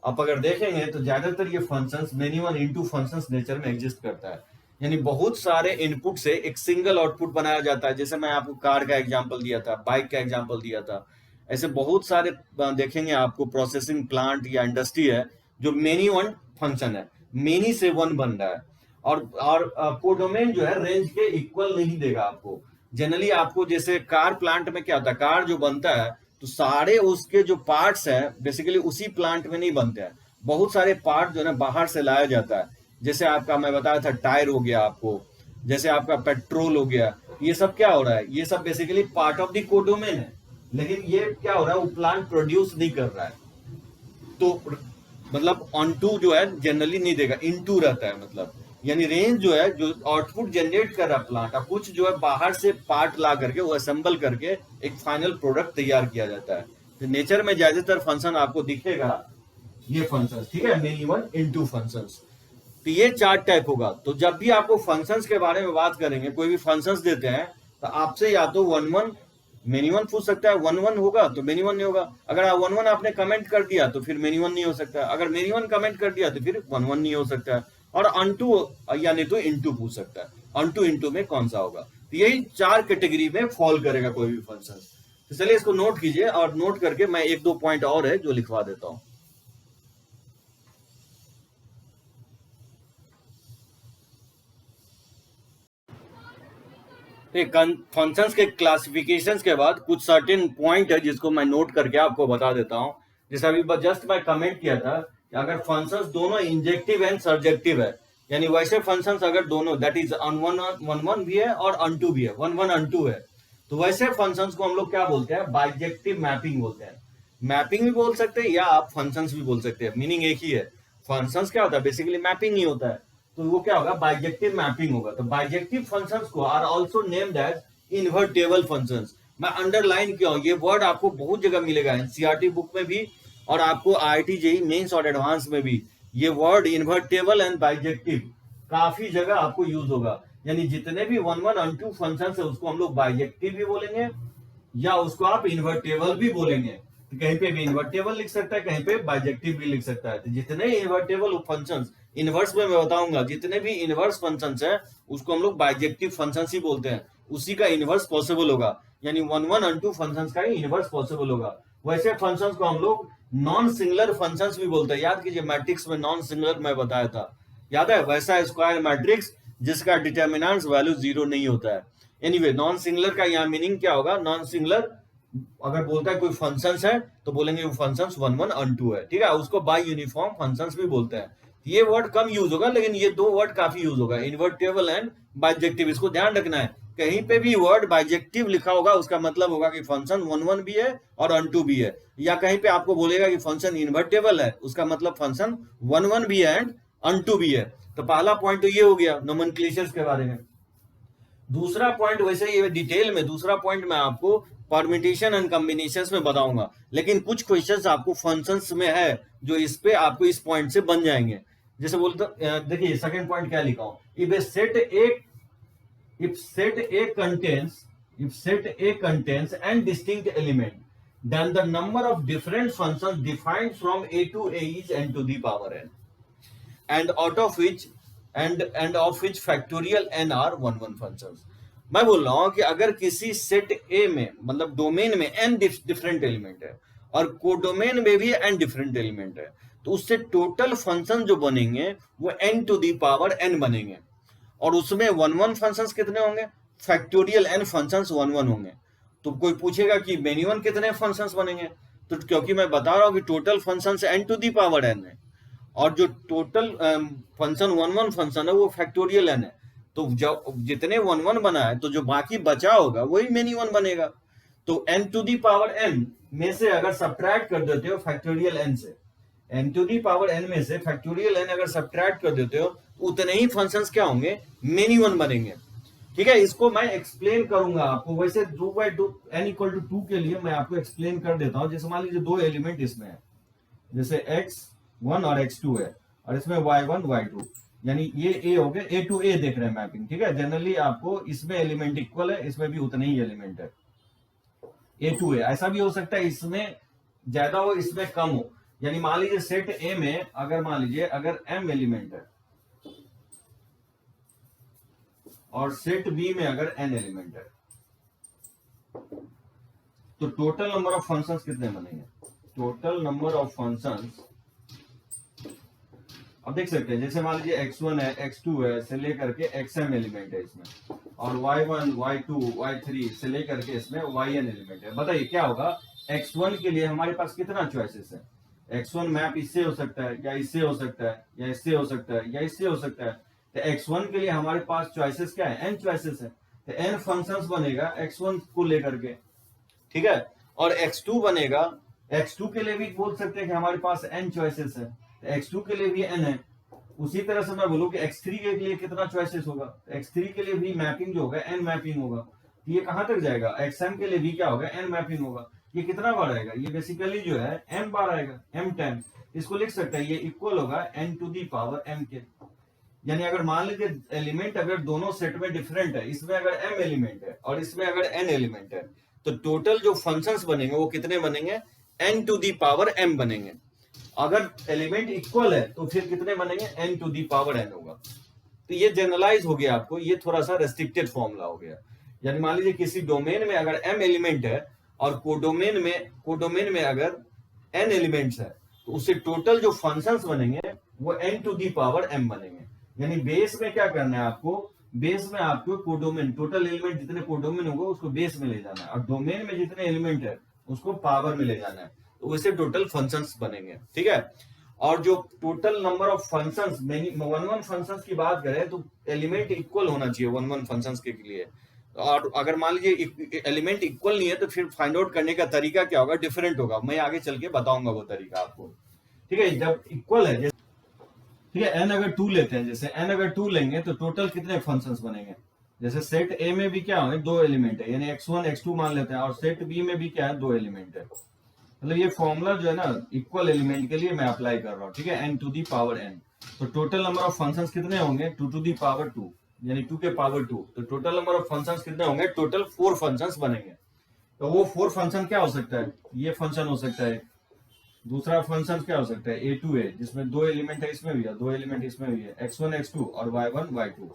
आप अगर देखेंगे तो ज्यादातर ये functions many one into functions nature में एग्जिस्ट करता है, यानी बहुत सारे इनपुट से एक सिंगल आउटपुट बनाया जाता है। जैसे मैं आपको कार का एग्जांपल दिया था, बाइक का एग्जांपल दिया था, ऐसे बहुत सारे देखेंगे आपको प्रोसेसिंग प्लांट या इंडस्ट्री है जो मेनी वन फंक्शन है, मेनी से वन बन रहा है, और कोडोमेन जो है रेंज के इक्वल नहीं देगा आपको। जनरली आपको जैसे कार प्लांट में क्या होता है, कार जो बनता है तो सारे उसके जो पार्ट्स हैं बेसिकली उसी प्लांट में नहीं बनते हैं, बहुत सारे पार्ट जो है ना बाहर से लाया जाता है। जैसे आपका मैं बताया था टायर हो गया आपको, जैसे आपका पेट्रोल हो गया, ये सब क्या हो रहा है, ये सब basically part of the codomain है, लेकिन ये क्या हो रहा है, वो प्लांट प्रोड्यूस नहीं कर रहा है, तो मतलब ऑन टू जो है जनरली नहीं देगा, इनटू रहता है, मतलब यानी रेंज जो है जो आउटपुट जनरेट कर रहा है प्लांट, अब कुछ जो है बाहर से पार्ट ला करके वो असेंबल करके एक फाइनल प्रोडक्ट तैयार किया जाता है। तो नेचर में ज्यादातर फंक्शन आपको दिखेगा ये फंक्शन, ठीक है, मेनी वन इनटू फंक्शंस। तो ये चार टाइप होगा। तो जब भी आपको फंक्शंस के बारे में बात करेंगे, कोई भी फंक्शंस देते हैं तो आपसे या तो वन वन मेनी वन पूछ सकता है, वन वन होगा तो मेनी वन नहीं होगा, अगर आप वन वन आपने कमेंट कर दिया तो फिर मेनी वन नहीं हो सकता, अगर मेनी वन कमेंट कर दिया तो फिर वन वन नहीं हो सकता है, और अनटू यानी तो इनटू पूछ सकता है, अनटू इनटू में कौन सा होगा। तो यही चार कैटेगरी में फॉल करेगा कोई भी फंक्शन। तो चलिए इसको नोट कीजिए, और नोट करके मैं एक दो पॉइंट और है जो लिखवा देता हूं। फंक्शंस के क्लासिफिकेशंस के बाद कुछ सर्टेन पॉइंट है जिसको मैं नोट करके आपको बता देता हूं। जैसे अभी जस्ट मैं कमेंट किया था कि अगर फंक्शंस दोनों इंजेक्टिव एंड सर्जेक्टिव है, यानी वैसे फंक्शंस अगर दोनों दैट इज अन वन वन भी है और अनटू भी है, वन वन अनटू है, तो वैसे फंक्शंस को हम लोग क्या बोलते हैं, बाइजेक्टिव मैपिंग बोलते हैं। मैपिंग भी बोल सकते हैं या आप फंक्शंस भी बोल सकते हैं, मीनिंग एक ही है। फंक्शंस क्या होता है, बेसिकली मैपिंग ही होता है। तो वो क्या होगा, बाइजेक्टिव मैपिंग होगा। तो बाइजेक्टिव फंक्शंस को are also named as invertible functions. मैं अंडरलाइन किया हूं, ये वर्ड आपको बहुत जगह मिलेगा, एनसीईआरटी बुक में भी और आपको आईआईटी जेईई मेंस और एडवांस में भी ये वर्ड इन्वर्टेबल एंड बाइजेक्टिव काफी जगह आपको यूज होगा। यानी जितने भी वन वन अनटू फंक्शन है उसको हम लोग बाइजेक्टिव भी बोलेंगे या उसको आप इन्वर्टेबल भी बोलेंगे। तो कहीं पे भी इन्वर्टेबल लिख सकता है, कहीं पे बाइजेक्टिव भी लिख सकता है। तो जितने इन्वर्टेबल फंक्शंस, इनवर्स में मैं बताऊंगा, जितने भी इनवर्स फंक्शंस है उसको हम लोग बाइजेक्टिव फंक्शंस ही बोलते हैं, उसी का इनवर्स पॉसिबल होगा। यानी वन वन अनटू फंक्शंस का ही इनवर्स पॉसिबल होगा। वैसे फंक्शंस को हम लोग नॉन सिंगुलर फंक्शंस भी बोलते हैं। याद कीजिए मैट्रिक्स में नॉन सिंगुलर मैं बताया था, याद है, वैसा स्क्वायर मैट्रिक्स जिसका डिटर्मिनेंट्स वैल्यू 0 नहीं होता है। एनीवे नॉन सिंगुलर का यहाँ मीनिंग क्या होगा, नॉन सिंगुलर अगर बोलता है कोई फंक्शंस है तो बोलेंगे वो फंक्शंस वन वन अनटू है, ठीक है, उसको बाय यूनिफॉर्म फंक्शंस भी बोलते हैं। ये वर्ड कम यूज होगा लेकिन ये दो वर्ड काफी यूज होगा, इन्वर्टेबल एंड बाइजेक्टिव। इसको ध्यान रखना है, कहीं पे भी वर्ड बाइजेक्टिव लिखा होगा उसका मतलब होगा कि फंक्शन वन वन भी है और अनटू भी है, या कहीं पे आपको बोलेगा कि फंक्शन इन्वर्टेबल है उसका मतलब फंक्शन वन वन भी है एंड अनटू भी है। तो पहला पॉइंट तो ये हो गया नोमेनक्लेचर्स के बारे में। दूसरा पॉइंट, वैसे ये डिटेल में दूसरा पॉइंट मैं आपको परम्यूटेशन एंड कॉम्बिनेशंस में बताऊंगा, लेकिन कुछ क्वेश्चंस आपको फंक्शंस में है जो इस पे आपको इस पॉइंट से बन जाएंगे। जैसे बोलते देखिए सेकंड पॉइंट क्या लिखा हूं, if A set A if set A contains if set A contains n distinct element, then the number of different functions defined from A to A is n to the power n, and out of which and of which factorial n are one one functions। मैं बोल रहा हूं कि अगर किसी set ए में, मतलब domain में n डिफरेंट एलिमेंट है और कोडोमेन में भी n डिफरेंट एलिमेंट है, तो उससे टोटल फंक्शन जो बनेंगे वो n to the power n बनेंगे। और उसमें वन वन फंक्शंस कितने होंगे, factorial n functions one one होंगे। तो कोई पूछेगा कि मेनी कितने फंक्शंस बनेंगे, तो क्योंकि मैं बता रहा हूं कि total functions n to the power n है और जो total function one one function है वो फैक्टोरियल n है, तो जब जितने वन वन बना है तो जो बाकी बचा होगा वही मेनी वन बनेगा। तो n to the power n में से अगर सब्ट्रैक्ट कर देते हो फैक्टोरियल n से, n to the power n में से फैक्टोरियल n अगर सब्ट्रैक्ट कर देते हो उतने ही फंक्शंस क्या होंगे, मेनी वन बनेंगे। ठीक है, इसको मैं एक्सप्लेन करूंगा आपको। वैसे 2/2 n इक्वल टू 2 के लिए मैं आपको एक्सप्लेन कर देता हूं। जैसे मान लीजिए दो एलिमेंट इसमें है, जैसे x1 और x2 है और इसमें y1 y2, यानी ये a हो गया, a टू a देख रहे हैं मैपिंग। ठीक है, जनरली आपको इसमें एलिमेंट इक्वल है, इसमें भी उतने ही एलिमेंट है, a टू a। ऐसा भी हो सकता है इसमें ज्यादा हो इसमें कम हो, यानी मान लीजिए सेट a में अगर मान लीजिए अगर m एलिमेंट है और सेट बी में अगर n एलिमेंट है, तो टोटल नंबर ऑफ फंक्शंस कितने बनेंगे, टोटल नंबर ऑफ फंक्शंस अब देख सकते हैं। जैसे मान लीजिए x1 है, x2 है से लेकर के xm एलिमेंट है इसमें, और y1 y2 y3 से लेकर के इसमें yn एलिमेंट है। बताइए क्या होगा, x1 के लिए हमारे पास कितना चॉइसेस है, x1 मैप इससे हो सकता है या इससे हो सकता है या इससे हो सकता है या इससे हो सकता है। तो x1 के लिए हमारे पास चॉइसेस क्या है, n चॉइसेस है, तो n फंक्शंस बनेगा x1 को लेकर के। ठीक है, और x2 बनेगा, x2 के लिए भी बोल सकते हैं कि हमारे पास n चॉइसेस है, तो x2 के लिए भी n है। उसी तरह से मैं बोलूं कि x3 के लिए कितना चॉइसेस होगा, तो x3 के लिए भी मैपिंग जो होगा n मैपिंग होगा। तो ये कहां तक जाएगा, xm के लिए भी क्या होगा, n मैपिंग होगा। ये कितना बार आएगा, ये बेसिकली जो है m बार आएगा, m10। इसको लिख सकते हैं, ये इक्वल होगा n to the power m के। यानी अगर मान लीजिए एलिमेंट अगर दोनों सेट में डिफरेंट है, इसमें अगर m एलिमेंट है और इसमें अगर n एलिमेंट है, तो टोटल जो फंक्शंस बनेंगे वो कितने बनेंगे, n to the power m बनेंगे। अगर एलिमेंट इक्वल है तो फिर कितने बनेंगे, n to the power n होगा। तो ये जनरलाइज हो गया आपको, ये थोड़ा सा रेस्ट्रिक्टेड फॉर्मूला हो गया। यानी मान लीजिए किसी डोमेन में अगर m एलिमेंट है और कोडोमेन में अगर n एलिमेंट्स है, तो उससे टोटल जो फंक्शंस बनेंगे वो n to the power m बनेंगे। यानी बेस में क्या करना है आपको, बेस में आपको कोडोमेन, टोटल एलिमेंट जितने कोडोमेन होगा उसको बेस में ले जाना है, और डोमेन में जितने एलिमेंट है उसको पावर में ले जाना है, तो वैसे टोटल फंक्शंस बनेंगे, ठीक है। और जो total number of functions, one one functions की बात करें तो एलिमेंट इक्वल होना चाहिए वन वन फंक्शंस के लिए। और अगर मान लीजिए एलिमेंट इक्वल नहीं है तो फिर फाइंड आउट करने का तरीका क्या होगा, डिफरेंट होगा, मैं आगे चल के बताऊंगा वो तरीका आपको, ठीक है। जब इक्वल है, ठीक है, n अगर 2 लेते हैं, जैसे n अगर 2 लेंगे तो टोटल कितने फंक्शंस बनेंगे। जैसे सेट A में भी क्या है, 2 एलिमेंट है, यानी x1 x2 मान लेते हैं, और सेट B में भी क्या है, 2 एलिमेंट है। मतलब ये फॉर्मूला जो है ना इक्वल एलिमेंट के लिए मैं अप्लाई कर रहा हूँ, ठीक है, n to the power n। तो टोटल नंबर ऑफ फंक्शंस कितने होंगे, 2 टू दी पावर 2, यानी 2 के पावर 2। तो टोटल नंबर ऑफ फंक्शंस कितने होंगे, टोटल 4 फंक्शंस बनेंगे। तो वो 4 फंक्शन क्या हो सकता है, ये फंक्शन हो सकता है, दूसरा फंक्शन क्या हो सकता है, a2 है, जिसमें 2 एलिमेंट है, इसमें भी है 2 एलिमेंट, इसमें भी है, x1 x2 और y1 y2।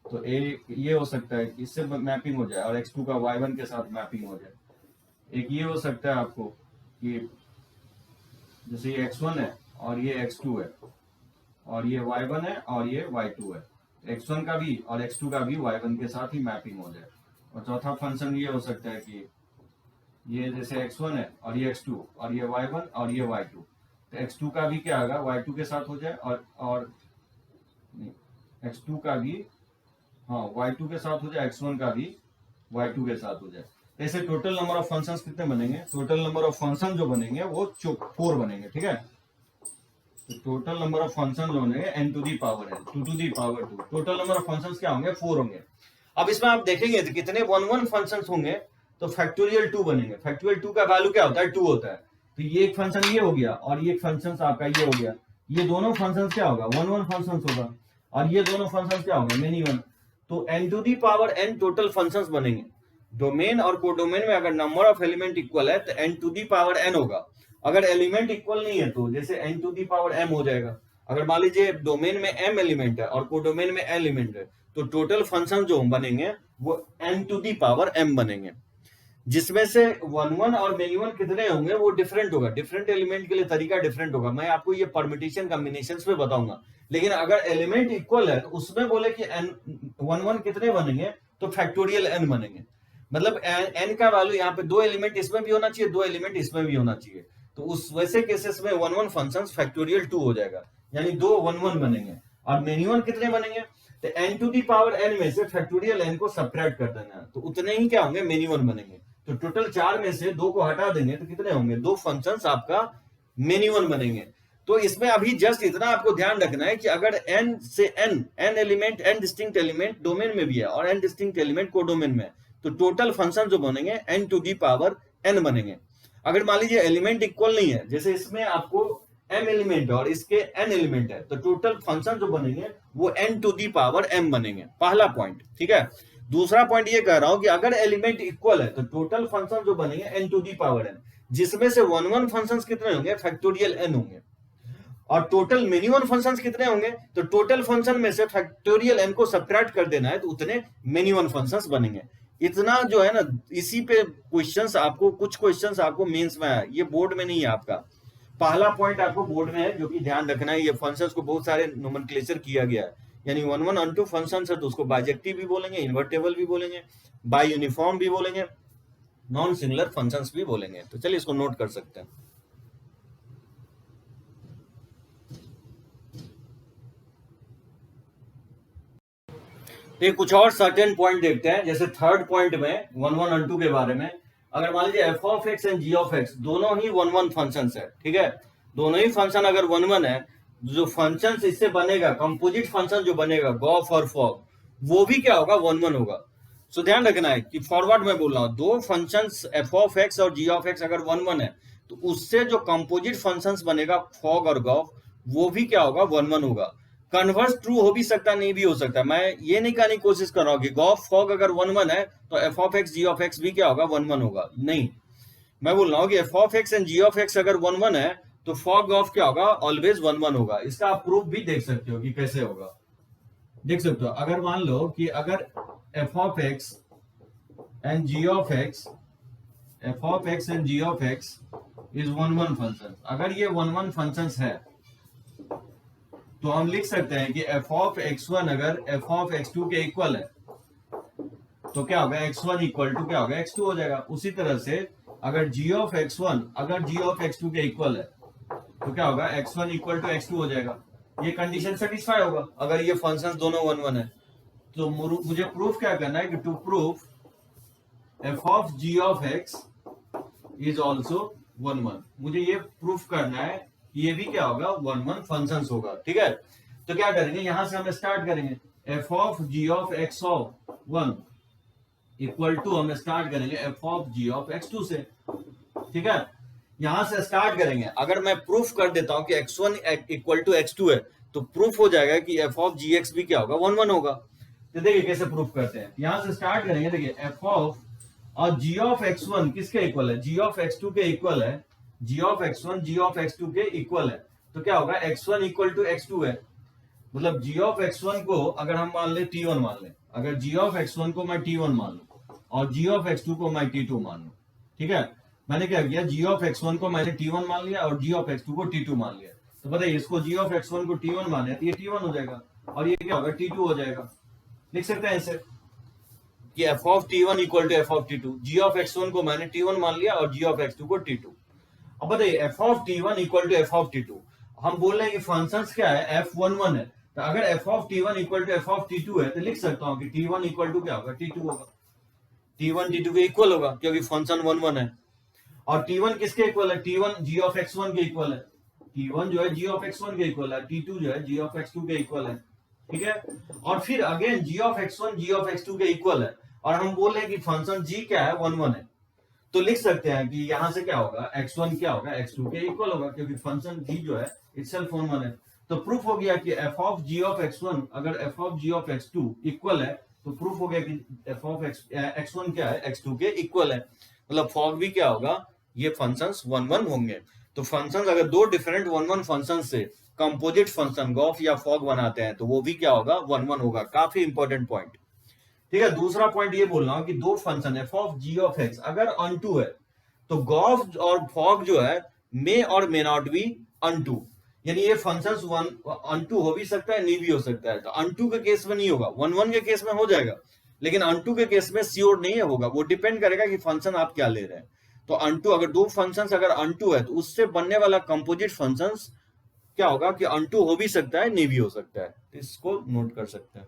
तो ये हो सकता है इससे मैपिंग हो जाए, और x2 का y1 के साथ मैपिंग हो जाए। एक ये हो सकता है आपको कि जैसे ये x1 है और ये x2 है, और ये y1 है और ये y2 है, x1 का भी और x2 का भी y1 के साथ ही मैपिंग हो जाए। और चौथा फंक्शन ये हो सकता है कि ये जैसे x1 है और ये x2 और ये y1 और ये y2, तो x2 का भी क्या होगा, y2 के साथ हो जाए, और नहीं, x2 का भी हाँ y2 के साथ हो जाए, x1 का भी y2 के साथ हो जाए। ऐसे टोटल नंबर ऑफ फंक्शंस कितने बनेंगे, टोटल नंबर ऑफ फंक्शन जो बनेंगे वो 4 बनेंगे, ठीक है। तो टोटल नंबर ऑफ फंक्शन जो बनेंगे n to the power n, 2 to the power 2, total number of functions क्या होंगे, 4 होंगे। अब इसमें आप देखेंगे तो कितने 1 फंक्शंस होंगे, तो फैक्टोरियल 2 बनेंगे। फैक्टोरियल 2 का वैल्यू क्या होता है, 2 होता है। तो ये एक फंक्शन ये हो गया, और ये एक फंक्शन आपका ये हो गया, ये दोनों फंक्शंस क्या होगा, 1 फंक्शंस होगा, और ये दोनों फंक्शंस क्या होंगे, मेनी वन। तो n to the power n टोटल फंक्शंस बनेंगे। डोमेन और कोडोमेन में अगर नंबर ऑफ एलिमेंट इक्वल है तो n to the power n होगा। अगर एलिमेंट इक्वल नहीं है तो जैसे n to the power m हो जाएगा। अगर मान लीजिए डोमेन में m एलिमेंट है और कोडोमेन में n एलिमेंट है, तो टोटल फंक्शन जो बनेंगे वो n to the power m बनेंगे, जिसमें से 1 और मेनी वन कितने होंगे वो डिफरेंट होगा। डिफरेंट एलिमेंट के लिए तरीका डिफरेंट होगा, मैं आपको ये परम्यूटेशन कॉम्बिनेशंस में बताऊंगा। लेकिन अगर एलिमेंट इक्वल है तो उसमें बोले कि n 1 कितने बनेंगे, तो फैक्टोरियल n बनेंगे। मतलब n का वैल्यू यहाँ पे 2 एलिमेंट इसमें भी होना चाहिए, 2 एलिमेंट इसमें भी होना चाहिए। तो उस वैसे केसेस में 1 फंक्शन फैक्टोरियल 2 हो जाएगा, यानी 2 1 बनेंगे। और मेनी वन कितने बनेंगे, तो n to the power n में से फैक्टोरियल n को सब्ट्रैक्ट कर देना है, तो उतने ही क्या होंगे, मेनी वन बनेंगे। तो टोटल 4 में से 2 को हटा देंगे तो कितने होंगे, 2 फंक्शंस आपका मेनी वन बनेंगे। तो इसमें अभी जस्ट इतना आपको ध्यान रखना है कि अगर n से n element, n distinct element domain में भी है और n डिस्टिंक्ट एलिमेंट कोडोमेन में, तो टोटल फंक्शन जो बनेंगे n to the power n बनेंगे। अगर मान लीजिए एलिमेंट इक्वल नहीं है, जैसे इसमें आपको m एलिमेंट और इसके n एलिमेंट है, तो टोटल फंक्शन जो बनेंगे वो n to the power m बनेंगे। पहला पॉइंट, ठीक है। दूसरा पॉइंट ये कह रहा हूं कि अगर एलिमेंट इक्वल है तो टोटल फंक्शन जो बनेंगे n to the power n, जिसमें से 1 फंक्शंस कितने होंगे, फैक्टोरियल n होंगे। और टोटल मेनी वन फंक्शंस कितने होंगे, तो टोटल फंक्शन में से फैक्टोरियल n को सब्ट्रैक्ट कर देना है, तो उतने मेनी वन फंक्शंस बनेंगे। इतना जो है ना, इसी पे क्वेश्चंस आपको, कुछ क्वेश्चंस आपको मेंस में है, ये बोर्ड में नहीं है आपका। पहला पॉइंट आपको बोर्ड में है जो कि ध्यान रखना है, ये फंक्शंस को बहुत सारे नोमेनक्लेचर किया गया है, यानी 1 1 फंक्शंस है तो उसको बाइजेक्टिव भी बोलेंगे, इन्वर्टेबल भी बोलेंगे, बाय यूनिफॉर्म भी बोलेंगे, नॉन सिंगुलर फंक्शंस भी बोलेंगे। तो चलिए इसको नोट कर सकते हैं। तो कुछ और सर्टेन पॉइंट देखते हैं, जैसे थर्ड पॉइंट में 1 1 और 2 के बारे में। अगर मान लीजिए f of x and g of x दोनों ही 1 1 फंक्शंस है, ठीक है, दोनों ही फंक्शन अगर 1 1 है, जो फंक्शन इससे बनेगा, कंपोजिट फंक्शन जो बनेगा गॉफ और फॉग, वो भी क्या होगा, 1 1 होगा। सो ध्यान रखना है कि फॉरवर्ड में बोल रहा हूं, दो फंक्शंस f ऑफ x और g ऑफ x अगर 1 1 है, तो उससे जो कंपोजिट फंक्शंस बनेगा फॉग और गॉफ, वो भी क्या होगा, 1 1 होगा। कन्वर्स ट्रू हो भी सकता, नहीं भी हो सकता। मैं ये नहीं कहने की कोशिश कर रहा हूँ कि गॉफ फॉग अगर 1 1 है तो f of x g of x भी क्या होगा, 1 1 होगा, नहीं। मैं बोल रहा हूँ कि f of x and g of x अगर 1 1 है तो फॉग ऑफ क्या होगा, ऑलवेज 1 1 होगा। इसका आप प्रूफ भी देख सकते हो कि कैसे होगा, देख सकते हो। अगर मान लो कि अगर f of x and g of x, f of x and g of x is 1 1 function, अगर ये 1 1 फंक्शंस है, तो हम लिख सकते हैं कि एफ ऑफ एक्स वन अगर एफ ऑफ एक्स टू के इक्वल है तो क्या होगा, एक्स वन इक्वल टू क्या होगा, एक्स टू हो जाएगा। उसी तरह से अगर जी ऑफ एक्स वन अगर जी ऑफ एक्स टू के इक्वल है तो क्या होगा, x one equal to x two हो जाएगा। ये कंडीशन सेटिस्फाई होगा अगर ये फंक्शंस दोनों वन वन है। तो मुझे प्रूफ क्या करना है कि to proof f of g of x is also one one, मुझे ये प्रूफ करना है कि ये भी क्या होगा, वन वन फंक्शंस होगा। ठीक है, तो क्या करेंगे, यहां से हम स्टार्ट करेंगे F of g of x of one equal to हम स्टार्ट करेंगे F of g of x two से। ठीक है, यहां से स्टार्ट करेंगे। अगर मैं प्रूफ कर देता हूं कि x one equal to x two है तो प्रूफ हो जाएगा कि एफ ऑफ जी एक्स भी क्या होगा, वन वन होगा। तो देखिए कैसे प्रूफ करते हैं, यहां से स्टार्ट करेंगे। देखिए एफ ऑफ और जी ऑफ एक्स वन किसके इक्वल है, जी ऑफ एक्स टू के इक्वल है। G of x one g of x two के इक्वल है तो क्या होगा, x one equal to x two है। मतलब जी ऑफ एक्स वन को अगर हम मान ले टी वन मान ले, अगर जी ऑफ एक्स वन को मैं टी वन मान लू और जी ऑफ एक्स टू को मैं टी टू मान लू। ठीक है, मैंने क्या किया, जी ऑफ एक्स वन को मैंने टी वन मान लिया और जी ऑफ एक्स टू को टी टू मान लिया। तो बताइए इसको जी ऑफ एक्स वन को टी वन माने तो ये टी वन हो जाएगा और ये क्या होगा, टी टू हो जाएगा। लिख सकते हैं ऐसे कि f of t one equal to F of t two, g of x one को मैंने टी वन मान लिया और जी ऑफ एक्स टू को टी टू। अब बताइए F of t one equal to F of t two, हम बोल रहे हैं कि फंक्शंस क्या है, एफ वन वन है। तो अगर f of t one equal to F of t two है तो लिख सकता हूँ कि टी वन इक्वल टू क्या होगा, टी टू होगा। टी वन टी टू के इक्वल होगा क्योंकि फंक्शन वन वन है। और टी वन किसके इक्वल है, t one g of x one के इक्वल है। टी वन जो है जी ऑफ एक्स वन के इक्वल है, टी टू जो है जी ऑफ एक्स टू के इक्वल है। ठीक है, और फिर again g of x one g of x two के इक्वल है और हम बोल रहे हैं कि फंक्शन जी क्या है, वन वन है। तो लिख सकते हैं कि यहां से क्या होगा, x1 क्या होगा, x2 के इक्वल होगा क्योंकि फंक्शन g जो है इटसेल्फ वन वन है। तो प्रूफ हो गया कि f of g of x1 अगर f of g of x2 equal है तो प्रूफ हो गया कि f ऑफ x1 क्या है, x2 के इक्वल है। मतलब फॉग भी क्या होगा, ये फंक्शंस वन वन होंगे। तो फंक्शंस अगर दो डिफरेंट वन वन फंक्शन से कंपोजिट फंक्शन गॉफ या फॉग बनाते हैं तो वो भी क्या होगा, वन वन होगा। काफी इंपॉर्टेंट पॉइंट। ठीक है, दूसरा पॉइंट ये बोल रहा हूं कि दो function f of g of x अगर अनटू है तो गॉफ और फॉग जो है मे और मे नॉट बी अनटू, यानी ये फंक्शंस वन अनटू हो भी सकता है, नहीं भी हो सकता है। तो अनटू के केस में नहीं होगा, वन वन के केस में हो जाएगा, लेकिन अनटू के केस में श्योर नहीं होगा। वो डिपेंड करेगा कि फंक्शन आप क्या ले रहे हैं। तो अनटू अगर दो फंक्शंस अगर अनटू है तो उससे बनने वाला कंपोजिट फंक्शंस क्या होगा कि अनटू हो भी सकता है, नहीं भी हो सकता है। तो इसको नोट कर सकते हैं।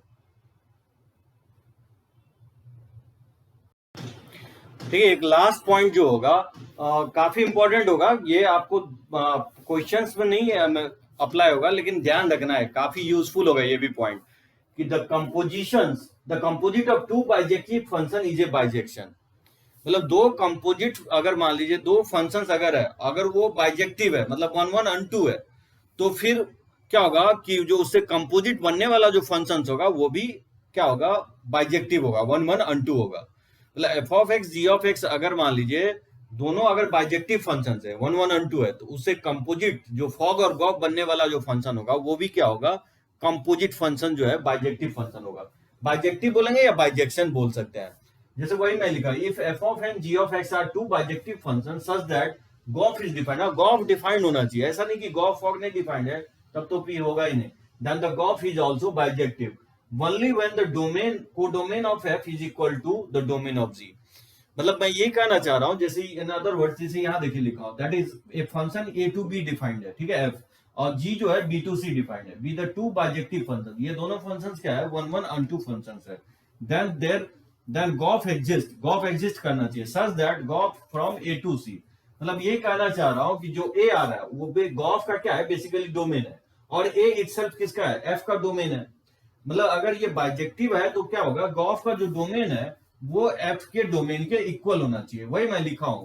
ठीक है, एक लास्ट पॉइंट जो होगा काफी इंपॉर्टेंट होगा, ये आपको क्वेश्चंस में नहीं अप्लाई होगा लेकिन ध्यान रखना है, काफी यूजफुल होगा ये भी पॉइंट कि the composite of two bijective function is a bijection. मतलब दो कंपोजिट अगर मान लीजिए दो फंक्शंस अगर है, अगर वो बाइजेक्टिव है मतलब वन वन अनटू है तो फिर क्या होगा कि जो उससे कंपोजिट बनने वाला जो फंक्शंस होगा वो भी क्या होगा, बाइजेक्टिव होगा, वन वन अनटू होगा। मतलब f of x g of x अगर मान लीजिए दोनों अगर बाइजेक्टिव फंक्शन है, वन वन अनटू है, तो उससे कंपोजिट जो फॉग और गॉफ बनने वाला जो फंक्शन होगा वो भी क्या होगा, कंपोजिट फंक्शन जो है बाइजेक्टिव फंक्शन होगा। बाइजेक्टिव बोलेंगे या बाइजेक्शन बोल सकते हैं। जैसे वही मैं लिखा, if f of and g of x are two bijective function such that gof is defined. Gof defined होना चाहिए, ऐसा नहीं कि गॉफ फॉग नहीं डिफाइंड है तब तो पी होगा ही नहीं। Then the gof is also bijective only when the domain codomain of f is equal to the domain of g। मतलब मैं ये कहना चाह रहा हूं, जैसे इन अदर वर्ड्स जैसे यहां देखिए लिखा हो, that is a function a to b defined है, ठीक है, f और g जो है b टू c डिफाइंड है, be the two bijective function. ये दोनों फंक्शंस क्या है, वन वन अनटू फंक्शंस है। देन गॉफ एग्जिस्ट करना चाहिए such that gof from a to c। मतलब ये कहना चाह रहा हूं कि जो a आ रहा है वो गॉफ का क्या है, बेसिकली डोमेन है, और a इटसेल्फ किसका है, f का डोमेन है। मतलब अगर ये बाइजेक्टिव है तो क्या होगा, गॉफ का जो डोमेन है वो एफ के डोमेन के इक्वल होना चाहिए, वही मैं लिखा हूं।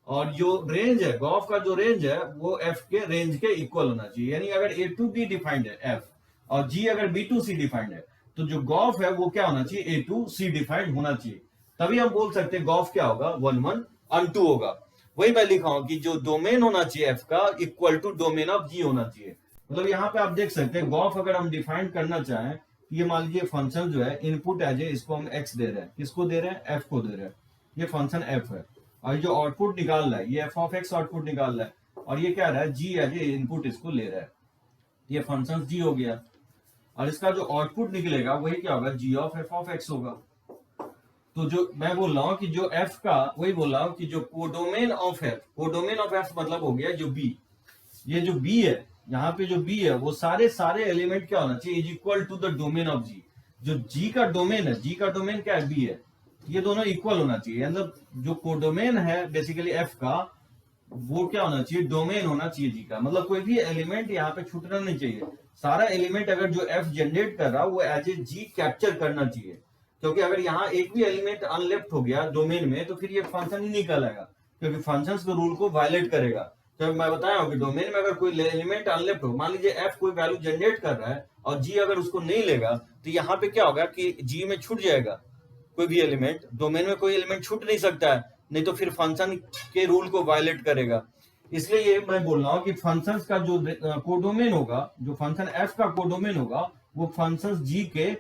और जो रेंज है, गॉफ का जो रेंज है वो एफ के रेंज के इक्वल होना चाहिए। यानी अगर ए टू बी डिफाइंड है एफ और जी अगर बी टू सी डिफाइंड है तो जो गॉफ है वो क्या होना चाहिए, ए टू सी डिफाइंड होना चाहिए। तभी हम बोल सकते हैं गॉफ क्या होगा, वन वन अनटू होगा। वही मैं लिखा हूं कि जो डोमेन होना चाहिए एफ का equal to domain of g होना चाहिए। मतलब यहाँ पे आप देख सकते हैं गॉफ अगर हम डिफाइन करना चाहें, ये मान लीजिए फंक्शन जो है इनपुट एज ए, इसको हम एक्स दे रहे हैं, किसको दे रहे हैं, एफ को दे रहे हैं, ये फंक्शन एफ है। और जो आउटपुट निकाल रहा है ये एफ ऑफ एक्स आउटपुट निकाल रहा है, और ये क्या रहा है, जी एज ए इनपुट इसको ले रहा है। ये फंक्शन जी हो गया, और इसका जो आउटपुट निकलेगा वही क्या होगा, जी ऑफ एफ ऑफ एक्स होगा। तो जो मैं बोल रहा हूँ कि जो एफ का, वही बोल रहा हूँ कि जो codomain of F, codomain of F मतलब हो गया जो बी, ये जो बी है, यहाँ पे जो बी है वो सारे सारे एलिमेंट क्या होना चाहिए, is equal to the domain of G. जो जी का डोमेन है, जी का डोमेन क्या है, बी है, ये दोनों इक्वल होना चाहिए। मतलब जो कोडोमेन है बेसिकली एफ का, वो क्या होना चाहिए, डोमेन होना चाहिए जी का। मतलब कोई भी एलिमेंट यहाँ पे छूटना नहीं चाहिए। सारा एलिमेंट अगर जो एफ जनरेट कर रहा है वो एज ए जी कैप्चर करना चाहिए, क्योंकि अगर यहाँ एक भी एलिमेंट अनलेफ्ट हो गया डोमेन में तो फिर ये फंक्शन ही निकल आएगा, क्योंकि फंक्शन के रूल को वायलेट करेगा। तो मैं बताया कि डोमेन में अगर कोई एलिमेंट अनलेफ्ट हो, मान लीजिए एफ कोई वैल्यू जनरेट कर रहा है और जी अगर उसको नहीं लेगा, तो यहाँ पे क्या होगा कि जी में छूट जाएगा कोई भी एलिमेंट। डोमेन में कोई एलिमेंट छूट नहीं सकता है, नहीं तो फिर फंक्शन के रूल को वायलेट करेगा। इसलिए ये मैं बोल रहा हूँ कि फंक्शंस का जो कोडोमेन होगा, जो फंक्शन एफ का कोडोमेन होगा, वो फंक्शंस जी के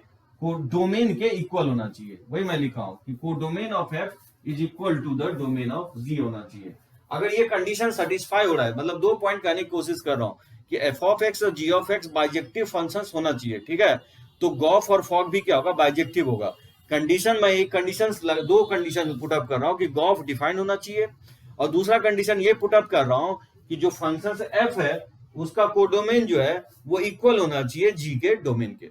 डोमेन के इक्वल होना चाहिए। वही मैं लिखा हूं कि codomain of f is equal to the domain of g होना चाहिए। अगर ये कंडीशन सेटिस्फाई हो रहा है, मतलब 2 पॉइंट कहने की कोशिश कर रहा हूं कि एफ ऑफ एक्स और g of x bijective functions होना चाहिए, ठीक है। तो गॉफ और फॉग भी क्या होगा, बाइजेक्टिव होगा। कंडीशन में एक कंडीशन, 2 कंडीशन पुटअप कर रहा हूँ कि गॉफ डिफाइंड होना चाहिए, और दूसरा कंडीशन ये पुटअप कर रहा हूँ कि जो फंक्शन एफ है उसका कोडोमेन जो है वो इक्वल होना चाहिए जी के डोमेन के,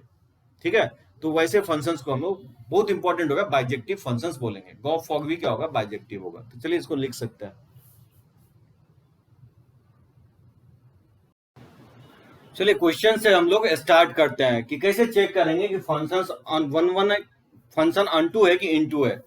ठीक है। तो वैसे फंक्शंस को हम लोग, बहुत इंपॉर्टेंट होगा, बाइजेक्टिव फंक्शंस बोलेंगे। गॉफ फॉग भी क्या होगा, बाइजेक्टिव होगा। तो चलिए इसको लिख सकते हैं। चलिए क्वेश्चन से हम लोग स्टार्ट करते हैं कि कैसे चेक करेंगे कि functions on one function onto है कि इन टू है।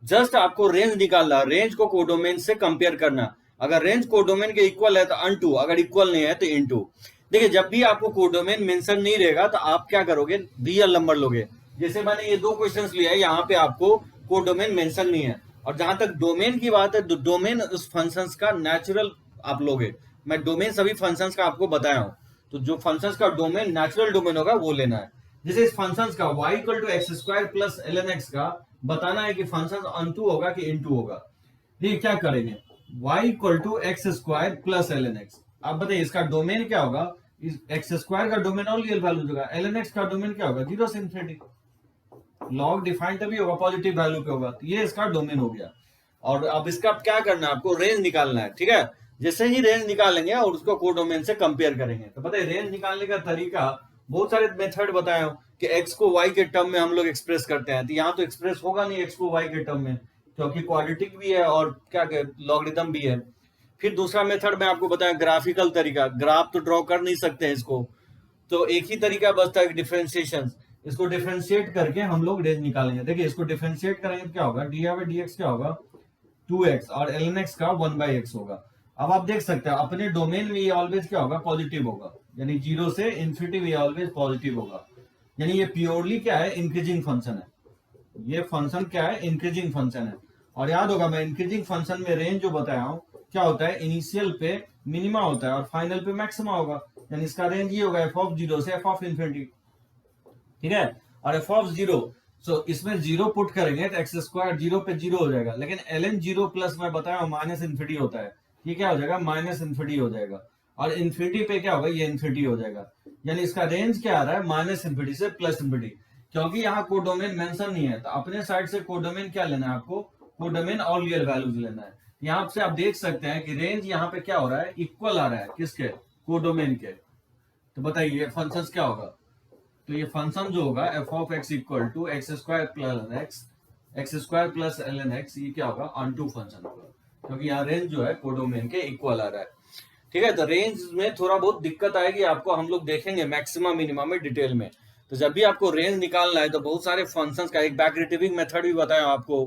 जस्ट आपको रेंज निकालना, रेंज को कोडोमेन से कंपेयर करना। अगर रेंज कोडोमेन के इक्वल है तो अन टू, अगर इक्वल नहीं है तो इन टू। देखिए जब भी आपको कोडोमेन मेंशन नहीं रहेगा तो आप क्या करोगे, रियल नंबर लोगे। जैसे मैंने ये 2 क्वेश्चंस लिया है, यहाँ पे आपको कोडोमेन मेंशन नहीं है, और जहां तक डोमेन की बात है तो डोमेन उस फंक्शंस का नेचुरल आप लोगे। मैं डोमेन सभी फंक्शंस का आपको बताया हूं, तो जो फंक्शंस का डोमेन नेचुरल डोमेन होगा वो लेना है। जैसे इस फंक्शंस का y equal to x square plus ln x का बताना है कि फंक्शन ऑन टू होगा कि इन टू होगा। देखिए क्या करेंगे, y equal to x square plus ln x। अब बताइए इसका डोमेन क्या होगा, इस एक्स स्क्वायर का डोमेन और रियल वैल्यू होगा, ln x का डोमेन क्या होगा, 0 से इन्फिनिटी। लॉग डिफाइन तभी होगा पॉजिटिव वैल्यू पे होगा, तो ये इसका डोमेन हो गया। और अब इसका क्या करना है, आपको रेंज निकालना है, ठीक है। जैसे ही रेंज निकालेंगे और उसको कोडोमेन से कंपेयर करेंगे, तो पता है रेंज निकालने का तरीका, बहुत सारे मेथड बताए हो कि x को y के टर्म में हम लोग एक्सप्रेस करते हैं, तो यहाँ तो एक्सप्रेस होगा नहीं x को y के टर्म में, क्योंकि क्वाड्रेटिक भी है और क्या लॉगरिथम भी है। फिर दूसरा मेथड मैं आपको बताया ग्राफिकल तरीका, ग्राफ तो ड्रॉ कर नहीं सकते हैं इसको, तो एक ही तरीका बचता है डिफरेंशिएशन। इसको डिफरेंशिएट करके हम लोग रेंज निकालेंगे। देखिए इसको डिफरेंशिएट करेंगे तो क्या होगा, dx क्या होगा 2x, और ln x का 1/x होगा। अब आप देख सकते हैं अपने डोमेन में ये ऑलवेज क्या होगा, पॉजिटिव होगा, यानी 0 से इन्फिनिटी ये ऑलवेज पॉजिटिव होगा। यानी ये प्योरली क्या है, इंक्रीजिंग फंक्शन है। ये फंक्शन क्या है, इंक्रीजिंग फंक्शन है। और याद होगा मैं इंक्रीजिंग फंक्शन में रेंज जो बताया हूं क्या होता है, इनिशियल पे मिनिमा होता है और फाइनल पे मैक्सिमा होगा। यानी इसका रेंज ये होगा f(0) से f(∞), ठीक है। और f(0), सो इसमें 0 पुट करेंगे तो एक्स स्क्वायर 0 पे 0 हो जाएगा, लेकिन ln 0 प्लस मैं बताया माइनस इन्फिनिटी होता है, ये क्या हो जाएगा, माइनस इन्फिनिटी हो जाएगा। और इन्फिनिटी पे क्या होगा, ये इन्फिनिटी हो जाएगा। यानी इसका रेंज क्या आ रहा है, माइनस इन्फिनिटी से प्लस इन्फिनिटी। क्योंकि यहाँ कोडोमेन मेंशन नहीं है तो अपने साइड से कोडोमेन क्या लेना है आपको, कोडोमेन और रियल वैल्यूज लेना है। यहाँ से आप देख सकते हैं कि रेंज यहाँ पे क्या हो रहा है, इक्वल आ रहा है किसके, कोडोमेन के। तो बताइए फंक्शन क्या होगा, तो ये फंक्शन जो होगा f of x equal to x square plus ln x, ये क्या होगा, ऑनटू फंक्शन होगा, क्योंकि यहाँ रेंज जो है कोडोमेन के इक्वल आ रहा है, ठीक है। तो रेंज में थोड़ा बहुत दिक्कत आएगी आपको, हम लोग देखेंगे मैक्सिमम मिनिमम में डिटेल में। तो जब भी आपको रेंज निकालना है तो बहुत सारे फंक्शंस का एक बैक रिट्रीविंग मेथड भी बताया आपको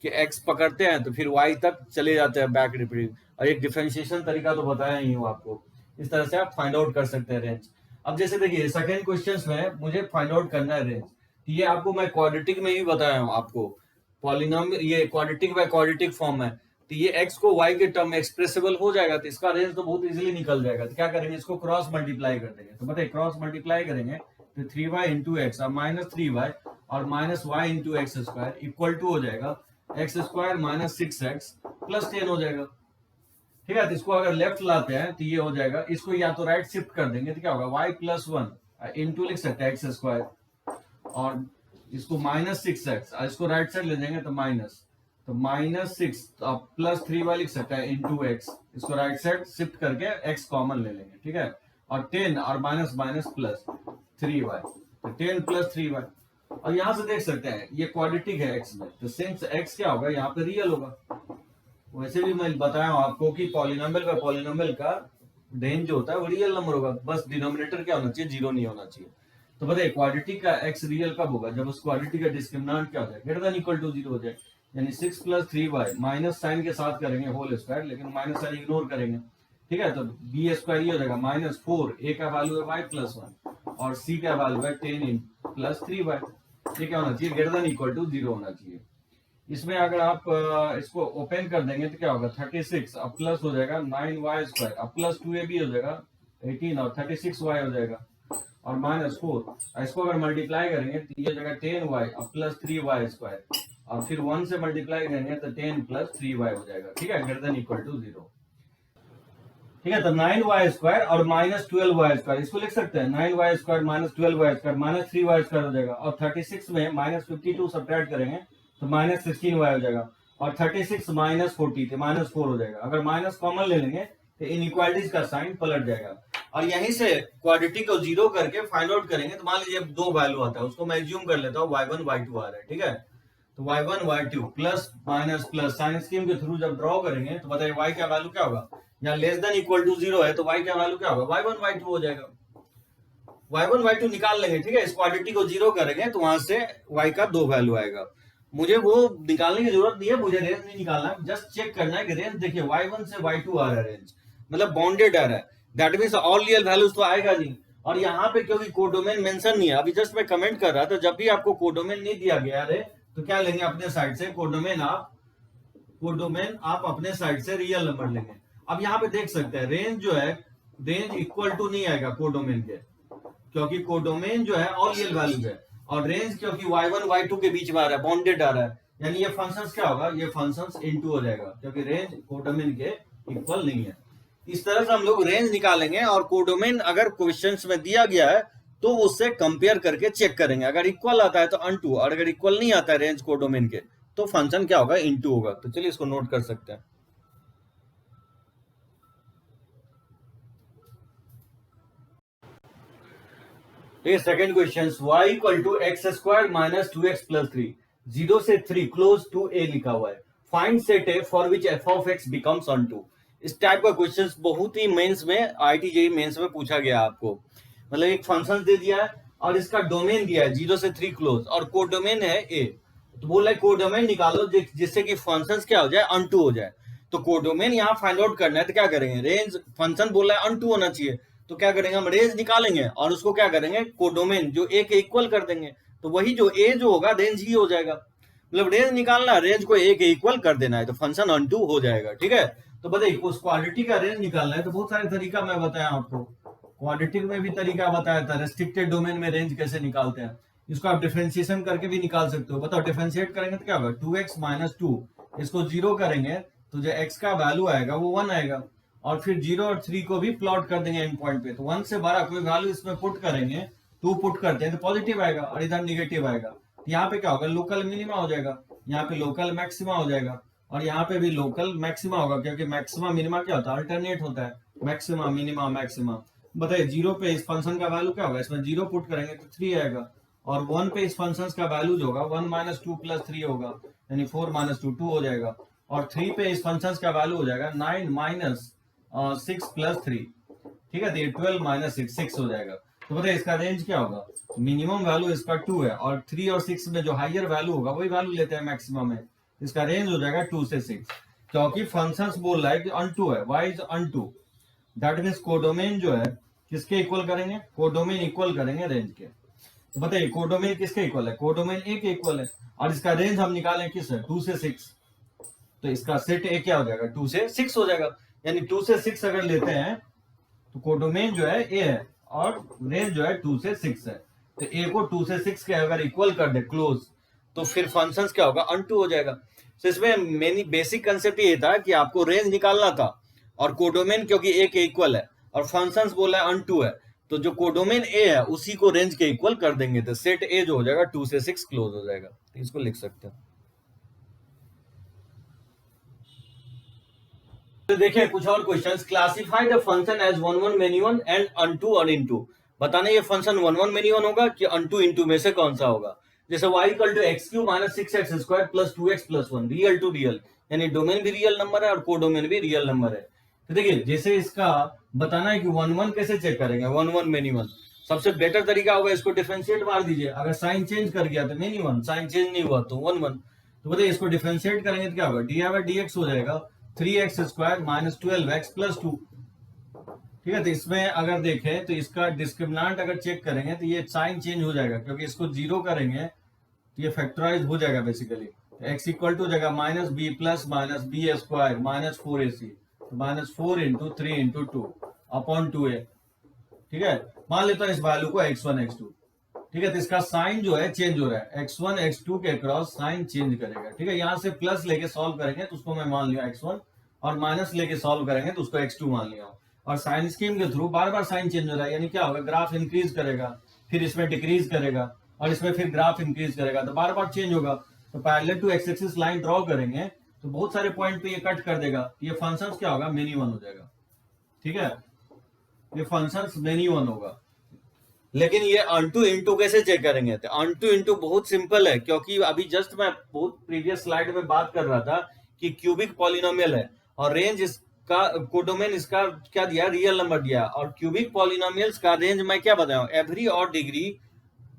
कि x पकड़ते हैं तो फिर y तक चले जाते हैं बैक रिट्रीविंग, और एक डिफरेंशिएशन तरीका तो बताया ही हूँ आपको। इस तरह से आप फाइंड आउट कर सकते हैं रेंज। अब जैसे देखिए सेकंड क्वेश्चन में मुझे फाइंड आउट करना है रेंज, ये आपको मैं क्वाड्रेटिक में ही बताया हूँ आपको, पॉलिनोमियल ये क्वाड्रेटिक बाय क्वाड्रेटिक फॉर्म है, तो ये x को y के टर्म में एक्सप्रेसिबल हो जाएगा, तो इसका रेंज तो बहुत इजीली निकल जाएगा। तो क्या करेंगे, इसको क्रॉस मल्टीप्लाई कर देंगे। तो बताइए क्रॉस मल्टीप्लाई करेंगे तो 3y इंटू एक्स और माइनस 3y और minus y into x square equal to हो जाएगा x square minus 6x plus 10 हो जाएगा, ठीक है, तो इसको अगर लेफ्ट लाते हैं तो ये हो जाएगा, इसको या तो राइट शिफ्ट कर देंगे तो क्या होगा, y प्लस 1 इंटू लिख सकते हैं एक्स स्क्वायर, और इसको -6x, इसको राइट साइड ले जाएंगे तो माइनस, तो -6 प्लस 3y लिख सकते हैं इंटू एक्स, इसको राइट साइड शिफ्ट करके x कॉमन ले लेंगे, ठीक है, और 10 और माइनस माइनस प्लस 3y, तो 10 प्लस 3y, और यहां से देख सकते हैं ये क्वाड्रेटिक है x में, तो सिंस x क्या होगा यहाँ पे रियल होगा। वैसे भी मैं बताया हूं आपको कि पॉलिनोमियल का रेंज जो होता है वो रियल नंबर होगा, बस डिनोमिनेटर क्या होना चाहिए, जीरो नहीं होना चाहिए। तो बताइए क्वाड्रेटिक का x रियल कब होगा, जब उस क्वाड्रेटिक का डिस्क्रिमिनेंट क्या हो जाए, ग्रेटर देन इक्वल टू 0 हो जाए, यानी 6 प्लस 3y माइनस साइन के साथ करेंगे होल स्क्वायर, लेकिन माइनस साइन इग्नोर करेंगे, ठीक है, तो बी स्क्वायर ये हो जाएगा -4, a का वैल्यू है y प्लस 1 और c का वैल्यू है 10 प्लस 3y, ये क्या होना चाहिए, ग्रेटर देन इक्वल टू 0 होना चाहिए। इसमें अगर आप इसको ओपन कर देंगे तो क्या होगा, 36 अब प्लस हो जाएगा 9y स्क्वायर, अब प्लस 2ab हो जाएगा 18 और 36y हो जाएगा, और -4, इसको अगर मल्टीप्लाई करेंगे तो ये हो जाएगा 10y अब प्लस 3y स्क्वायर, और फिर 1 से मल्टीप्लाई करेंगे तो 10 प्लस 3y हो जाएगा, ठीक है, ग्रेटर देन इक्वल टू 0, ठीक है। तो 9y स्क्वायर और -12y स्क्वायर, इसको लिख सकते हैं 9y square -12y square -3y square हो जाएगा, और 36 में -52 सब्ट्रैक्ट करेंगे तो -16y हो जाएगा, और 36 -40 तो -4 हो जाएगा, अगर माइनस कॉमन ले लेंगे तो इनइक्वालिटीज का साइन पलट जाएगा, और यहीं से क्वाड्रेटिक को जीरो करके फाइंड आउट करेंगे, तो मान लीजिए दो वैल्यू आता है, उसको मैं एज्यूम कर लेता हूँ y1 y2 आ रहा है, ठीक है, तो y1 y2 plus minus plus sign scheme के थ्रू जब ड्रॉ करेंगे तो बताइए y का वैल्यू क्या होगा, यहाँ लेस देन इक्वल टू 0 है तो y का वैल्यू क्या होगा, y1 y2 हो जाएगा, y1 y2 निकाल लेंगे, ठीक है, इस क्वाड्रेटिक को जीरो करेंगे तो वहां से y का दो वैल्यू आएगा, मुझे वो निकालने की जरूरत नहीं है, मुझे रेंज नहीं निकालना है, जस्ट चेक करना है कि रेंज देखिए y1 से y2 आ रहा है रेंज, मतलब बाउंडेड आ रहा है, that means all real values तो आएगा नहीं, और यहाँ पे क्योंकि कोडोमेन मेंशन नहीं है, अभी जस्ट मैं कमेंट कर रहा था, जब भी आपको कोडोमेन नहीं दिया गया है तो क्या लेंगे अपने साइड से, कोडोमेन आप अपने साइड से रियल नंबर लेंगे। अब यहाँ पे देख सकते हैं रेंज जो है, रेंज इक्वल टू नहीं आएगा कोडोमेन के, क्योंकि कोडोमेन जो है ऑल रियल वैल्यू है, और रेंज क्योंकि y1 y2 के बीच में आ रहा है, बाउंडेड आ रहा है, यानी ये फंक्शंस क्या होगा, ये फंक्शंस इनटू हो जाएगा, क्योंकि रेंज कोडोमेन के इक्वल नहीं है। इस तरह से हम लोग रेंज निकालेंगे, और कोडोमेन अगर क्वेश्चंस में दिया गया है तो उससे कंपेयर करके चेक करेंगे, अगर इक्वल आता है तो अनटू, और अगर इक्वल नहीं आता है रेंज कोडोमेन के तो फंक्शन क्या होगा, इनटू होगा। तो चलिए इसको नोट कर सकते हैं। Second question, y equal to x square minus 2x plus 3, 0 से 3 क्लोज टू a लिखा हुआ है, find set a for which f of x becomes unto. इस टाइप का क्वेश्चन बहुत ही मेंस में, IIT JEE मेंस में पूछा गया आपको, मतलब एक फंक्शन दे दिया है और इसका डोमेन दिया है 0 से 3 क्लोज, और कोडोमेन है a, तो बोला है कोडोमेन निकालो जिससे कि फंक्शन क्या हो जाए, अनटू हो जाए। तो कोडोमेन यहाँ फाइंड आउट करना है, तो क्या करेंगे, रेंज फंक्शन बोला है अनटू होना चाहिए, तो क्या करेंगे हम रेंज निकालेंगे और उसको क्या करेंगे, कोडोमेन जो ए के इक्वल कर देंगे, तो वही जो ए जो होगा रेंज ही हो जाएगा, मतलब रेंज निकालना, रेंज को ए के इक्वल कर देना है, तो फंक्शन अनटू हो जाएगा, ठीक है। तो बताइए उस क्वाड्रेटिक का रेंज निकालना है, तो बहुत सारे तरीका मैं बताया आपको, क्वाड्रेटिक में भी तरीका बताया था, रेस्ट्रिक्टेड डोमेन में रेंज कैसे निकालते हैं, इसको आप डिफरेंशिएशन करके भी निकाल सकते हो। बताओ डिफरेंशिएट करेंगे तो क्या होगा, 2x माइनस 2, इसको जीरो करेंगे तो जो x का वैल्यू आएगा वो 1 आएगा, और फिर 0 और 3 को भी प्लॉट कर देंगे एंड पॉइंट पे, तो 1 से बड़ा कोई वैल्यू इसमें पुट करेंगे, 2 पुट करते हैं तो पॉजिटिव आएगा और इधर निगेटिव आएगा, तो यहाँ पे क्या होगा, लोकल मिनिमा हो जाएगा, यहाँ पे लोकल मैक्सिमा हो जाएगा, और यहाँ पे भी लोकल मैक्सिमा होगा, क्योंकि मैक्सिमा मिनिमा क्या होता है, अल्टरनेट होता है, मैक्सिमा मिनिमा मैक्सिमा। बताइए 0 पे इस फंक्शन का वैल्यू क्या होगा, इसमें 0 पुट करेंगे तो 3 आएगा, और 1 पे इस फंक्शन का वैल्यू जो होगा 1 माइनस 2 प्लस 3 होगा, यानी 4 माइनस 2 2 हो जाएगा, और 3 पे इस फंक्शन का वैल्यू हो जाएगा 9 माइनस 6 प्लस 3, ठीक है, तो ये 12 माइनस 6 हो जाएगा। तो बताइए इसका रेंज क्या होगा, मिनिमम वैल्यू इसका 2 है, और 3 और 6 में जो हाइयर वैल्यू होगा वही वैल्यू लेते हैं मैक्सिमम में, इसका रेंज हो जाएगा 2 से 6, क्योंकि फंक्शंस बोल रहा है कि अनटू है, y is unto, that means codomain जो है किसके इक्वल करेंगे, कोडोमेन इक्वल करेंगे रेंज के। तो बताइए कोडोमेन किसके इक्वल है, कोडोमेन ए के इक्वल है, और इसका रेंज हम निकालें किस है, 2 से 6, तो इसका सेट ए क्या हो जाएगा, 2 से 6 हो जाएगा, यानी 2 से 6 अगर लेते हैं तो कोडोमेन जो है ए है और रेंज जो है 2 से 6 है, तो ए को 2 से 6 के अगर इक्वल कर दे क्लोज, तो फिर फंक्शंस क्या होगा, अनटू हो जाएगा। तो इसमें मेनी बेसिक कंसेप्ट ये था कि आपको रेंज निकालना था, और कोडोमेन क्योंकि ए के इक्वल है और फंक्शंस बोला है अनटू है, तो जो कोडोमेन ए है उसी को रेंज के इक्वल कर देंगे, तो सेट ए जो हो जाएगा 2 से 6 क्लोज हो जाएगा। तो इसको लिख सकते हैं। तो देखिए कुछ और questions. Classify the function as 1 1 many 1 and onto और इनटू। बताना ये फंक्शन 1 1 मेनी 1 होगा कि अनटू इनटू में से कौन सा होगा। जैसे y equal to x cube minus 6x² plus 2x plus 1, real to real, यानी डोमेन भी रियल नंबर है और कोडोमेन भी रियल नंबर है। तो देखिए जैसे इसका बताना है कि 1 1 कैसे चेक करेंगे, 1 1 मेनी 1। सबसे बेटर तरीका होगा इसको डिफरेंशिएट मार दीजिए, अगर साइन चेंज कर गया तो मेनी 1, साइन चेंज नहीं हुआ तो 1 1। तो बताइए इसको डिफरेंशिएट करेंगे तो क्या होगा, dy/dx हो जाएगा 3x² माइनस 12x प्लस 2। ठीक है, तो इसमें अगर देखें तो इसका डिस्क्रिमिनेंट अगर चेक करेंगे तो ये साइन चेंज हो जाएगा, क्योंकि इसको जीरो करेंगे तो ये फैक्टराइज हो जाएगा बेसिकली। x इक्वल टू जाएगा minus b plus minus b square minus 4ac, minus 4 into 3 into 2 upon 2a। ठीक है, मान लेता हूं इस वैल्यू को x1 x2। ठीक है, तो इसका साइन जो है चेंज हो रहा है, x1 x2 के क्रॉस साइन चेंज करेगा। ठीक है, यहां से प्लस लेके सॉल्व करेंगे तो उसको मैं मान लिया x1, और माइनस लेके सॉल्व करेंगे तो उसको x2 मान लिया। और साइन स्कीम के थ्रू बार बार साइन चेंज हो रहा है, यानी क्या होगा, ग्राफ इंक्रीज करेगा, फिर इसमें डिक्रीज करेगा, और इसमें फिर ग्राफ इंक्रीज करेगा, तो बार बार चेंज होगा। तो parallel to x axis line draw करेंगे तो बहुत सारे पॉइंट पे ये कट कर देगा, ये फंक्शन क्या होगा, मेनी 1 हो जाएगा। ठीक है, ये फंक्शन मेनी 1 होगा। लेकिन ये अनटू इनटू कैसे चेक करेंगे, तो अनटू इनटू बहुत सिंपल है, क्योंकि अभी जस्ट मैं बहुत प्रीवियस स्लाइड में बात कर रहा था कि क्यूबिक पॉलिनोमियल है और रेंज इसका कोडोमेन इसका क्या दिया, रियल नंबर दिया। और क्यूबिक पॉलिनोमियल्स का रेंज मैं क्या बताऊं, एवरी और डिग्री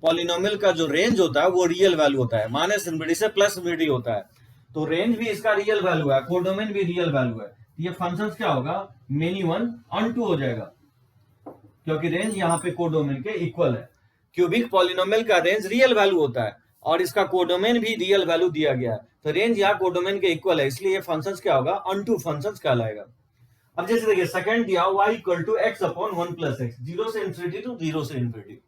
पॉलिनोमियल का जो रेंज होता है वो रियल वैल्यू होता है, माइनस इनफिनिटी से प्लस इनफिनिटी होता है। तो रेंज भी इसका रियल वैल्यू है, कोडोमेन भी रियल वैल्यू है। ये फंक्शन क्या होगा, मेनी 1 अनटू हो जाएगा, क्योंकि रेंज यहाँ पे कोडोमेन के इक्वल है। क्यूबिक पॉलिनोमियल का रेंज रियल वैल्यू होता है और इसका कोडोमेन भी रियल वैल्यू दिया गया है, तो रेंज यहाँ कोडोमेन के इक्वल है, इसलिए ये फंक्शंस क्या होगा, अनटू फंक्शंस कहलाएगा। अब जैसे देखिए सेकंड दिया y equal to x upon 1 plus x, 0 से इन्फिनिटी टू 0 से इन्फिनिटी।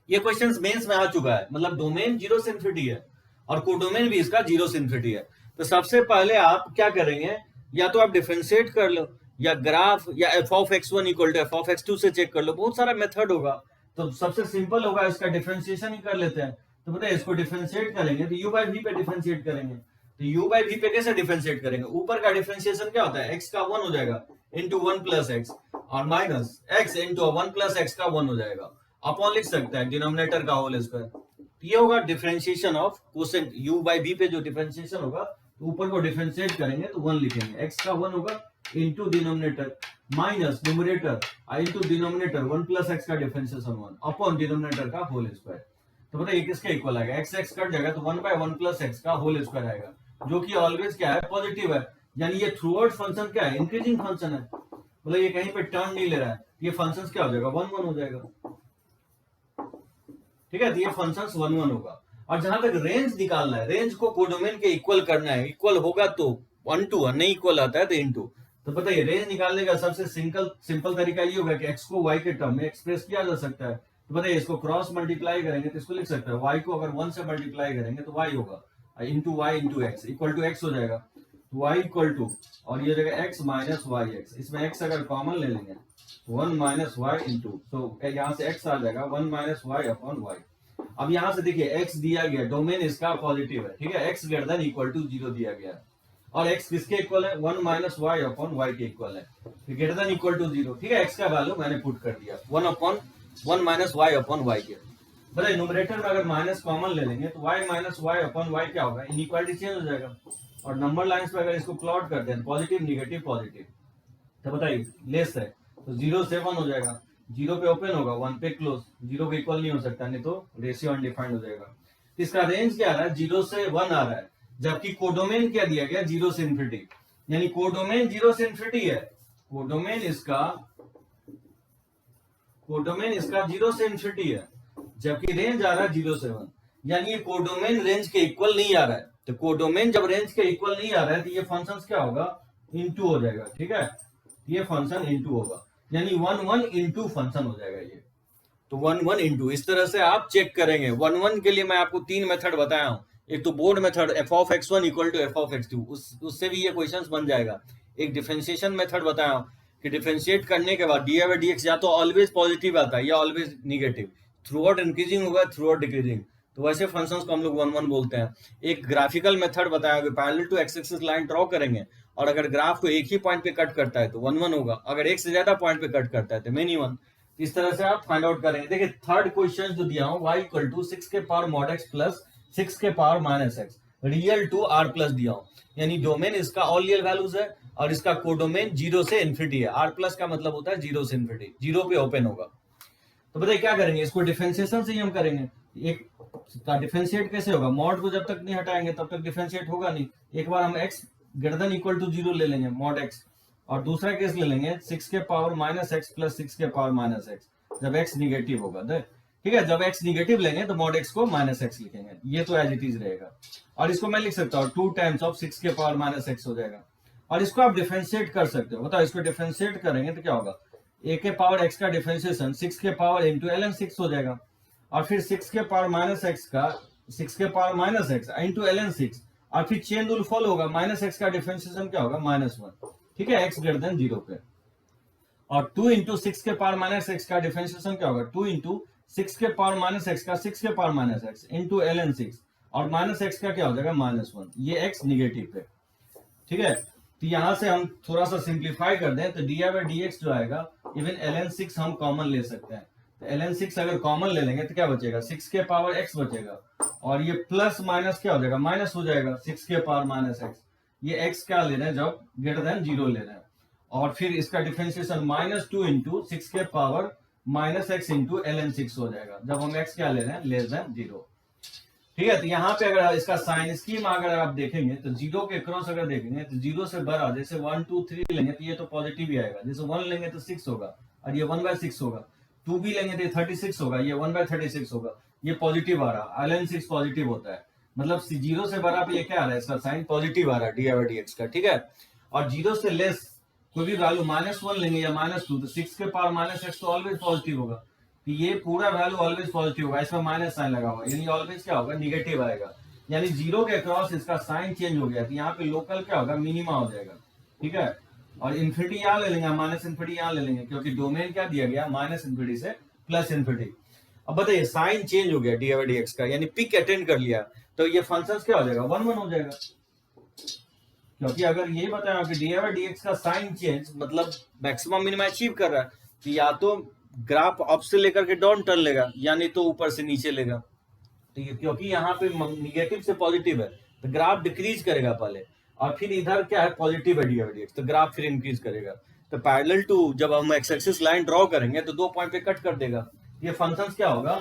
ये क्वेश्चन मेंस में आ चुका है, मतलब डोमेन 0 से इन्फिनिटी है और कोडोमेन भी इसका 0 से इन्फिनिटी है। तो सबसे पहले आप क्या करेंगे, या तो आप डिफरेंशिएट कर लो, या ग्राफ, या f of x1 equal to F of x2 से चेक कर लो, बहुत सारा मेथड होगा। तो सबसे सिंपल होगा इसका डिफरेंशिएशन ही कर लेते हैं। तो बताइए इसको डिफरेंशिएट करेंगे तो u बाई v पे डिफरेंशिएट करेंगे। तो u बाई v पे कैसे डिफरेंशिएट करेंगे, ऊपर का डिफरेंशिएशन क्या होता है, x का 1 हो जाएगा इंटू 1 प्लस एक्स, और minus x into 1 plus x का 1 हो जाएगा, अपॉन लिख सकते हैं डिनोमिनेटर का होल स्क्वायर। तो ये होगा differentiation of quotient, u by v पे जो डिफरेंशिएशन होगा, तो ऊपर को डिफरेंशिएट करेंगे तो 1 लिखेंगे, x का 1 होगा into denominator minus numerator into denominator 1 plus x का डिफरेंशिएशन 1 अपॉन डिनोमिनेटर का होल स्क्वायर। तो बताइए किसके इक्वल आएगा, एक्स एक्स कट जाएगा तो 1 बाय 1 प्लस एक्स का होल स्क्वायर आएगा, जो कि ऑलवेज क्या है, पॉजिटिव है, यानी ये थ्रू आउट फंक्शन क्या है, इंक्रीजिंग फंक्शन है, मतलब ये कहीं पे टर्न नहीं ले रहा है। ये फंक्शन क्या हो जाएगा, 1 1 हो जाएगा। ठीक है, तो ये फंक्शन 1 1 होगा। और जहां तक रेंज निकालना है, रेंज को कोडोमेन के इक्वल करना है, इक्वल होगा तो 1 2, नहीं इक्वल आता है तो इनटू। तो बताइए रेंज निकालने का सबसे सिंपल तरीका ये होगा कि x को y के टर्म में एक्सप्रेस किया जा सकता है। तो बताइए इसको क्रॉस मल्टीप्लाई करेंगे तो इसको लिख सकते हैं, y को अगर 1 से मल्टीप्लाई करेंगे तो y होगा into y into x equal to x हो जाएगा। तो y इक्वल टू, और ये जगह x माइनस वाई एक्स, इसमें x अगर कॉमन ले लेंगे 1 माइनस वाई इंटू, तो यहाँ से x आ जाएगा 1 माइनस वाई अपॉन वाई। अब यहाँ से देखिए x दिया गया, डोमेन इसका पॉजिटिव है, ठीक है, x greater than equal to 0 दिया गया है, और x किसके इक्वल है, 1 माइनस वाई अपॉन वाई के इक्वल है, ग्रेटर देन इक्वल टू 0। ठीक है, x का वैल्यू मैंने पुट कर दिया 1 upon 1 minus y upon y के। बताइए न्यूमरेटर में अगर माइनस कॉमन ले लेंगे तो y minus y upon y क्या होगा, इनइक्वालिटी चेंज हो जाएगा। और नंबर लाइंस पे अगर इसको प्लॉट करते हैं पॉजिटिव निगेटिव पॉजिटिव, तो बताइए लेस है तो 0 से 1 हो जाएगा, 0 पे ओपन होगा 1 पे क्लोज, 0 के इक्वल नहीं हो सकता, नहीं तो रेशियो अनडिफाइंड हो जाएगा। इसका रेंज क्या आ रहा है, 0 से 1 आ रहा है, जबकि कोडोमेन क्या दिया गया, 0 से इन्फिनिटी, यानी कोडोमेन 0 से इन्फिनिटी है, कोडोमेन इसका 0 से इन्फिनिटी है, जबकि रेंज आ रहा है 0 से 1, यानी ये कोडोमेन रेंज के इक्वल नहीं आ रहा है। तो कोडोमेन जब रेंज के इक्वल नहीं आ रहा है तो ये फंक्शन क्या होगा, इनटू हो जाएगा। ठीक है, ये फंक्शन इनटू होगा, यानी 1 1 इनटू फंक्शन हो जाएगा ये। तो 1 1 इनटू, इस तरह से आप चेक करेंगे। 1 1 के लिए मैं आपको 3 मेथड बताया हूं, एक तो board method f of x1 equal to f of x2, उससे भी ये क्वेश्चंस बन जाएगा। एक डिफरेंशिएशन मेथड बताया कि डिफरेंशिएट करने के बाद डी बाई डी एक्स या तो ऑलवेज पॉजिटिव आता है या always negative, through out increasing होगा थ्रू आउट डिक्रीजिंग, तो वैसे फंक्शंस को हम लोग 1 1 बोलते हैं। एक ग्राफिकल मेथड बताया कि parallel to x axis line draw करेंगे और अगर ग्राफ को एक ही पॉइंट पे कट करता है तो 1 1 होगा, अगर एक से ज्यादा पॉइंट पे कट करता है तो मेनी वन। इस तरह से आप फाइंड आउट करेंगे। देखिए थर्ड क्वेश्चन जो दिया हूं, y इक्वल टू 6 के पावर मॉड x प्लस 6 के power minus x real to r plus दिया हूं, यानी डोमेन इसका ऑल रियल वैल्यूज है और इसका कोडोमेन 0 से इन्फिनिटी है। r प्लस का मतलब होता है 0 से इन्फिनिटी, 0 पे ओपन होगा। तो बताइए क्या करेंगे, इसको डिफरेंशिएशन से ही हम करेंगे। एक का डिफरेंशिएट कैसे होगा, मॉड को जब तक नहीं हटाएंगे तब तक डिफरेंशिएट होगा नहीं। एक बार हम x greater than equal to 0 ले लेंगे मॉड x, और दूसरा केस ले लेंगे 6 के पावर माइनस x प्लस 6 के पावर माइनस x जब x निगेटिव होगा। ठीक है, जब x निगेटिव लेंगे तो मॉड x को माइनस x लिखेंगे, ये तो एज इट इज रहेगा। और इसको मैं लिख सकता हूँ 2 टाइम्स ऑफ 6 के पावर माइनस x हो जाएगा। और इसको आप डिफरेंशिएट कर सकते हो, बताओ इसको डिफरेंशिएट करेंगे तो क्या होगा, a के पावर x का डिफरेंशिएशन 6 के पावर इंटू ln 6 हो जाएगा, और फिर 6 के पावर माइनस x का 6 के power minus x into ln 6, और फिर चेन रूल फॉलो होगा, माइनस x का डिफरेंशिएशन क्या होगा -1। ठीक है, x ग्रेटर देन 0 पे। और 2 इंटू 6 के पावर माइनस x का डिफरेंशिएशन क्या होगा, 2 इंटू 6 के पावर माइनस x का 6 के power minus x into ln 6, और माइनस x का क्या हो जाएगा -1, ये x निगेटिव है। ठीक है, तो यहां से हम थोड़ा सा सिंप्लीफाई कर दें तो डी बाई डी एक्स जो आएगा, इवन ln 6 हम कॉमन ले सकते हैं। तो ln 6 अगर कॉमन ले लेंगे तो क्या बचेगा, 6 के पावर x बचेगा, और ये प्लस माइनस क्या हो जाएगा, माइनस हो जाएगा 6 के पावर माइनस x। ये x क्या ले रहे हैं, जब ग्रेटर देन 0 ले रहे हैं, और फिर इसका डिफरेंशिएशन -2 इंटू 6 के power minus x into ln 6 हो जाएगा, जब हम x क्या ले रहे हैं, लेस देन 0। ठीक है, तो यहाँ पे अगर इसका साइन स्कीम अगर आप देखेंगे तो 0 के क्रॉस अगर देखेंगे तो 0 से बड़ा, जैसे 1 2 3 लेंगे तो ये तो पॉजिटिव ही आएगा, जैसे 1 लेंगे तो 6 होगा और ये 1/6 होगा, 2 भी लेंगे तो 36 होगा, ये 1/36 होगा, ये पॉजिटिव आ रहा, ln 6 पॉजिटिव होता है, मतलब 0 से बड़ा पे ये क्या आ रहा है, इसका साइन पॉजिटिव आ रहा है डी बाई डी एक्स का। ठीक है, और 0 से लेस कोई भी वैल्यू -1 लेंगे या -2 तो 6 के पावर माइनस x तो ऑलवेज पॉजिटिव होगा, तो ये पूरा वैल्यू ऑलवेज पॉजिटिव होगा, इसमें माइनस साइन लगा हुआ, यानी ऑलवेज क्या होगा, निगेटिव आएगा, यानी 0 के क्रॉस इसका साइन चेंज हो गया, तो यहाँ पे लोकल क्या होगा, मिनिमा हो जाएगा। ठीक है, और इन्फिनिटी यहाँ ले लेंगे, माइनस इन्फिनिटी यहाँ ले लेंगे, क्योंकि डोमेन क्या दिया गया, माइनस इन्फिनिटी से प्लस इन्फिनिटी। अब बताइए साइन चेंज हो गया डी बाई डी एक्स का, यानी पिक अटेंड कर लिया, तो ये फंक्शन क्या हो जाएगा, 1 1 हो जाएगा, क्योंकि अगर ये बताया कि डी बाई डी एक्स का साइन चेंज मतलब मैक्सिमम मिनिमम अचीव कर रहा है, तो या तो ग्राफ अप से लेकर के डाउन टर्न लेगा, यानी तो ऊपर से नीचे लेगा, तो क्योंकि यहाँ पे निगेटिव से पॉजिटिव है तो ग्राफ डिक्रीज करेगा पहले, और फिर इधर क्या है, पॉजिटिव है डी बाई डी एक्स, तो ग्राफ फिर इंक्रीज करेगा। तो पैरेलल टू जब हम एक्स एक्सिस लाइन ड्रॉ करेंगे तो 2 पॉइंट पे कट कर देगा, ये फंक्शन क्या होगा,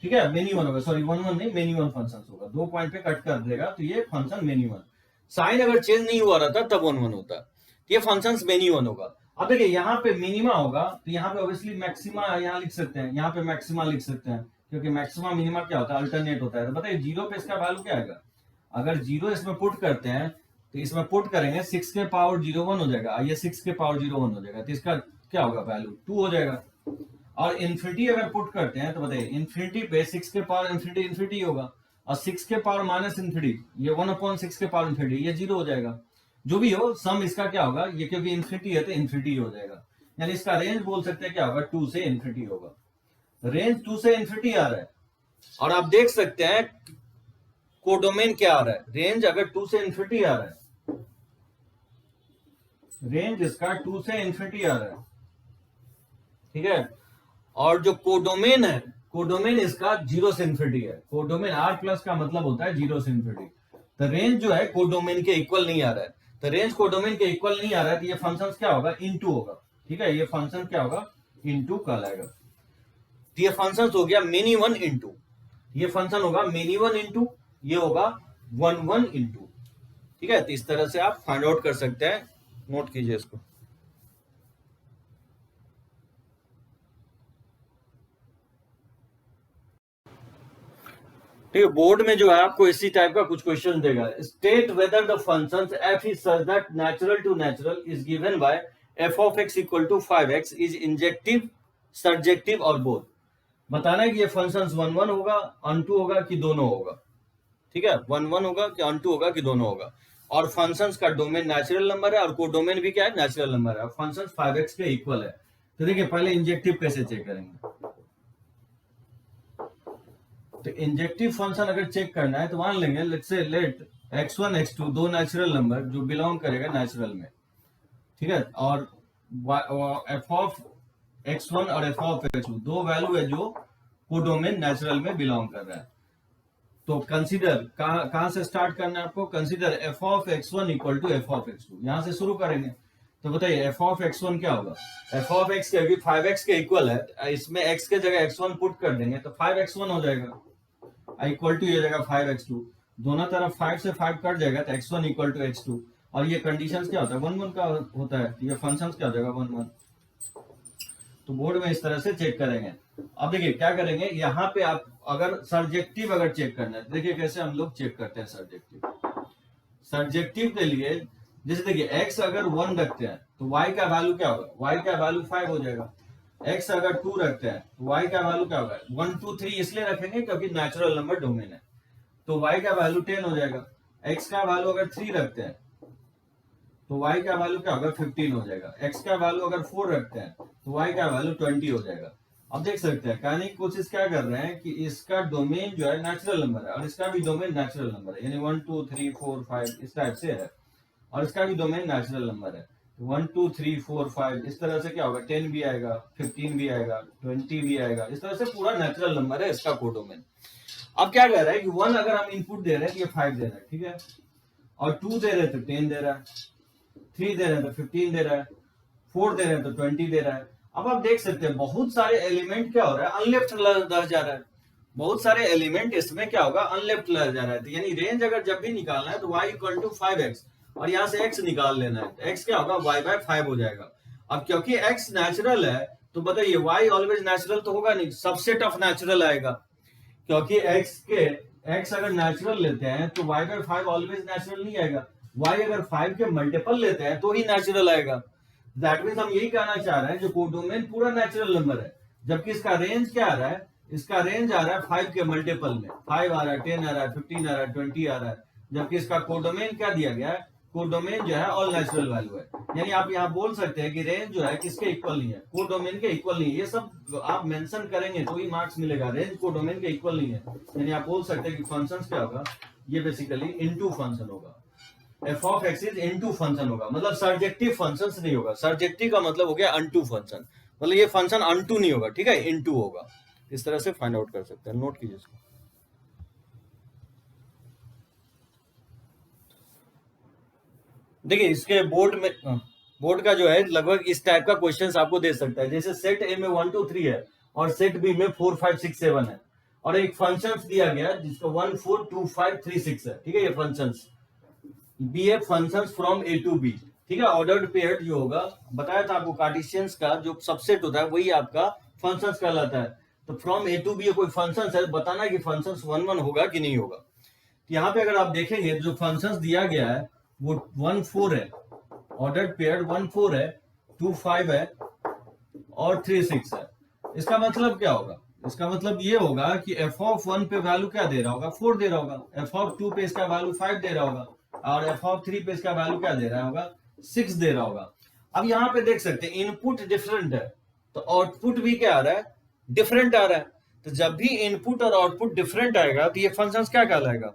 ठीक है, मेनी वन होगा, सॉरी 1 1 नहीं, मेनी वन फंक्शन होगा, 2 पॉइंट पे कट कर देगा, तो ये फंक्शन मेनी वन। साइन अगर चेंज नहीं हुआ रहता तब 1 1 होता, ये फंक्शन मेनी वन होगा। अब देखिए यहाँ पे मिनिमा होगा, तो यहाँ पे ऑब्वियसली मैक्सिमा यहाँ लिख सकते हैं, यहाँ पे मैक्सिमा लिख सकते हैं, क्योंकि मैक्सिमा मिनिमा क्या होता है, अल्टरनेट होता है। तो बताइए 0 पे इसका वैल्यू क्या आएगा, अगर 0 इसमें पुट करते हैं तो इसमें पुट करेंगे 6 के पावर 0 1 हो जाएगा, ये 6 के पावर 0 1 हो जाएगा, तो इसका क्या होगा वैल्यू 2 हो जाएगा। और इन्फिनिटी अगर पुट करते हैं तो बताइए इन्फिनिटी पे 6 के पावर इन्फिनिटी इन्फिनिटी होगा, और 6 के पावर माइनस इन्फिनिटी ये 1/6 के पावर इन्फिनिटी, ये 0 हो जाएगा। जो भी हो सम इसका क्या होगा, ये क्योंकि इन्फिनिटी है तो इन्फिनिटी हो जाएगा, यानी इसका रेंज बोल सकते हैं क्या होगा, 2 से इन्फिनिटी होगा। रेंज 2 से इन्फिनिटी आ रहा है, और आप देख सकते हैं कोडोमेन क्या आ रहा है, रेंज अगर 2 से इन्फिनिटी आ रहा है, रेंज इसका 2 से इन्फिनिटी आ रहा है, ठीक है, और जो कोडोमेन है, कोडोमेन इसका 0 से इन्फिनिटी है, कोडोमेन R प्लस का मतलब होता है 0 से इन्फिनिटी, तो रेंज जो है कोडोमेन के इक्वल नहीं आ रहा है, तो रेंज कोडोमेन के इक्वल नहीं आ रहा है, तो ये फंक्शन क्या होगा, इनटू होगा। ठीक है, ये फंक्शन क्या होगा, इनटू कहलाएगा, तो ये फंक्शन हो गया मेनी वन इनटू, ये फंक्शन होगा मेनी वन इनटू, ये होगा 1 1 इनटू। ठीक है, तो इस तरह से आप फाइंड आउट कर सकते हैं, नोट कीजिए इसको। ठीक है, बोर्ड में जो है आपको इसी टाइप का कुछ क्वेश्चन देगा, state whether the function f is such that natural to natural is given by f of x equal to 5x is injective surjective और बोथ। बताना है कि ये फंक्शन 1 1 होगा, अनटू होगा कि दोनों होगा। ठीक है, 1 1 होगा कि अनटू होगा कि दोनों होगा। और फंक्शंस का डोमेन नेचुरल नंबर है और कोडोमेन भी क्या है, नेचुरल नंबर है। फंक्शंस 5x के इक्वल है। तो देखिए पहले इंजेक्टिव कैसे चेक करेंगे। तो इंजेक्टिव फंक्शन अगर चेक करना है तो मान लेंगे let's say late x1 x2 दो नेचुरल नंबर जो बिलोंग करेगा नेचुरल में, ठीक है, और f ऑफ x1 और f ऑफ x2 दो वैल्यू है जो कोडोमेन नेचुरल में बिलोंग कर रहा है। तो कंसीडर कहां से स्टार्ट करना है आपको, consider f of x1 equal to f of x2, यहां से शुरू करेंगे। तो बताइए f ऑफ x1 क्या होगा, f ऑफ x के 5x के इक्वल है, इसमें x के जगह x1 पुट कर देंगे तो 5x1 हो जाएगा इक्वल टू ये जगह 5x2, दोनों तरफ 5 से 5 कट जाएगा तो x1 इक्वल टू x2, और ये कंडीशंस क्या होता है 1 1 का होता है, ये फंक्शंस क्या हो जाएगा 1 1। तो बोर्ड में इस तरह से चेक करेंगे। अब देखिए क्या करेंगे, यहाँ पे आप अगर सर्जेक्टिव अगर चेक करना है, देखिए कैसे हम लोग चेक करते हैं सर्जेक्टिव। सर्जेक्टिव के लिए जैसे देखिए x अगर 1 रखते हैं तो y का वैल्यू क्या होगा, y का वैल्यू 5 हो जाएगा। x अगर 2 रखते हैं तो y का वैल्यू क्या होगा, 1 2 3 इसलिए रखेंगे क्योंकि नेचुरल नंबर डोमेन है, तो y का वैल्यू 10 हो जाएगा। x का वैल्यू अगर 3 रखते हैं तो y का वैल्यू क्या होगा 15 हो जाएगा। x का वैल्यू अगर 4 रखते हैं तो y का वैल्यू 20 हो जाएगा। अब देख सकते हैं कहने की कोशिश क्या कर रहे हैं कि इसका डोमेन जो है नेचुरल नंबर है और इसका भी डोमेन नेचुरल नंबर है, यानी 1 2 3 4 5 इस टाइप से है, और इसका भी डोमेन नेचुरल नंबर है। 1 2 3 4 5 इस तरह से क्या होगा, 10 भी आएगा, 15 भी आएगा, 20 भी आएगा, इस तरह से पूरा नेचुरल नंबर है इसका कोडोमेन। अब क्या कह रहा है कि 1 अगर हम इनपुट दे रहे हैं तो ये 5 दे रहा है, ठीक है, और 2 दे रहे हैं तो 10 दे रहा है, 3 दे रहे हैं तो 15 दे रहा है, 4 दे रहे हैं तो 20 दे रहा है। अब आप देख सकते हैं बहुत सारे एलिमेंट क्या हो रहा है, अनलेफ्ट रह जा रहा है, बहुत सारे एलिमेंट इसमें क्या होगा, अनलेफ्ट रह जा रहा है। तो यानी रेंज अगर जब भी निकालना है तो y इक्वल टू 5x और यहाँ से x निकाल लेना है, तो x क्या होगा y बाय 5 हो जाएगा। अब क्योंकि x नेचुरल है तो बताइए y ऑलवेज नेचुरल तो होगा नहीं, सबसेट ऑफ नेचुरल आएगा, क्योंकि x अगर नेचुरल लेते हैं तो y बाय 5 ऑलवेज नेचुरल नहीं आएगा, y अगर 5 के मल्टीपल लेते हैं तो ही नेचुरल आएगा। दैट मींस हम यही कहना चाह रहे हैं जो कोडोमेन पूरा नेचुरल नंबर है, जबकि इसका रेंज क्या आ रहा है, इसका रेंज आ रहा है 5 के मल्टीपल में, 5 आ रहा है, 10 आ रहा है, 15 आ रहा है, 20 आ रहा है, जबकि इसका कोडोमेन क्या दिया गया है, कोडोमेन जो है ऑल नेचुरल वैल्यू है। यानी आप यहाँ बोल सकते हैं कि रेंज जो है किसके इक्वल नहीं है, कोडोमेन के इक्वल नहीं है। ये सब आप मेंशन करेंगे तो ही मार्क्स मिलेगा, रेंज कोडोमेन के इक्वल नहीं है। यानी आप बोल सकते हैं कि फंक्शन क्या होगा, ये बेसिकली इनटू फंक्शन होगा, f of x is into function होगा, मतलब सर्जेक्टिव फंक्शंस नहीं होगा। सर्जेक्टिव का मतलब हो गया अनटू फंक्शन, मतलब ये फंक्शन अनटू नहीं होगा, ठीक है, इनटू होगा। इस तरह से फाइंड आउट कर सकते हैं, नोट कीजिए इसको। देखिए इसके बोर्ड का जो है लगभग इस टाइप का क्वेश्चंस आपको दे सकता है, जैसे सेट ए में 1 2 3 है और सेट बी में 4 5 6 7 है, और एक फंक्शंस दिया गया जिसका 1 4 2 5 3 6 है, ठीक है, ये functions B A functions from A to B, ठीक है। ऑर्डर्ड पेयर्ड जो होगा, बताया था आपको कार्टेशियंस का जो सबसेट होता है वही आपका फंक्शंस कहलाता है। तो फ्रॉम ए टू बी कोई फंक्शंस है, बताना है कि फंक्शंस 1 1 होगा कि नहीं होगा। तो यहाँ पे अगर आप देखेंगे जो फंक्शंस दिया गया है वो 1 4 है, ऑर्डर्ड पेयर्ड 1 4 है, 2 5 है और 3 6 है। इसका मतलब क्या होगा, इसका मतलब ये होगा कि f ऑफ 1 पे वैल्यू क्या दे रहा होगा, 4 दे रहा होगा, f ऑफ 2 पे इसका वैल्यू 5 दे रहा होगा, और f ऑफ 3 पे इसका वैल्यू क्या दे रहा होगा, 6 दे रहा होगा। अब यहाँ पे देख सकते हैं इनपुट डिफरेंट है तो आउटपुट भी क्या आ रहा है, डिफरेंट आ रहा है। तो जब भी इनपुट और आउटपुट डिफरेंट आएगा तो ये फंक्शंस क्या कहलाएगा,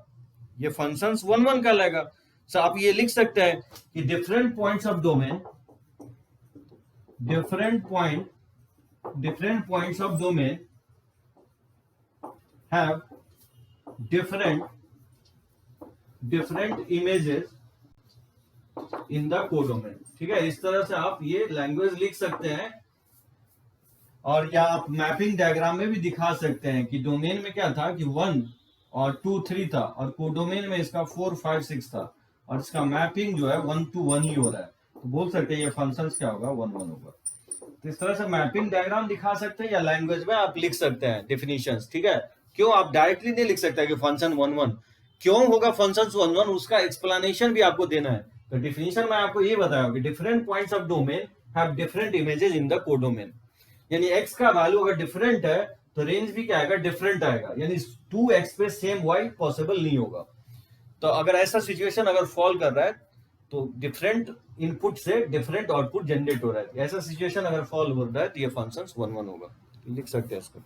ये फंक्शंस 1 1 कहलाएगा। सो आप ये लिख सकते हैं कि different points of domain, different points of domain have different images in the codomain, ठीक है। इस तरह से आप ये लैंग्वेज लिख सकते हैं, और या आप मैपिंग डायग्राम में भी दिखा सकते हैं कि डोमेन में क्या था कि 1 और 2 3 था और कोडोमेन में इसका 4 5 6 था, और इसका मैपिंग जो है 1 to 1 ही हो रहा है। तो बोल सकते हैं ये फंक्शंस क्या होगा, 1 1 होगा। तो इस तरह से मैपिंग डायग्राम दिखा सकते हैं या लैंग्वेज में आप लिख सकते हैं डेफिनेशंस, ठीक है। क्यों आप डायरेक्टली नहीं लिख सकते कि फंक्शन 1 1 क्यों होगा, फंक्शन 1 1 उसका एक्सप्लेनेशन भी आपको देना है। तो डेफिनेशन में आपको ये बताया कि different points of domain have different images in the codomain, यानी x का वैल्यू अगर डिफरेंट है तो रेंज भी क्या आएगा, डिफरेंट आएगा, यानी 2x पे सेम y पॉसिबल नहीं होगा। तो अगर ऐसा सिचुएशन अगर फॉल कर रहा है तो डिफरेंट इनपुट से डिफरेंट आउटपुट जनरेट हो रहा है, ऐसा सिचुएशन अगर फॉल हो रहा है तो ये फंक्शन 1 1 होगा, लिख सकते हैं इसको।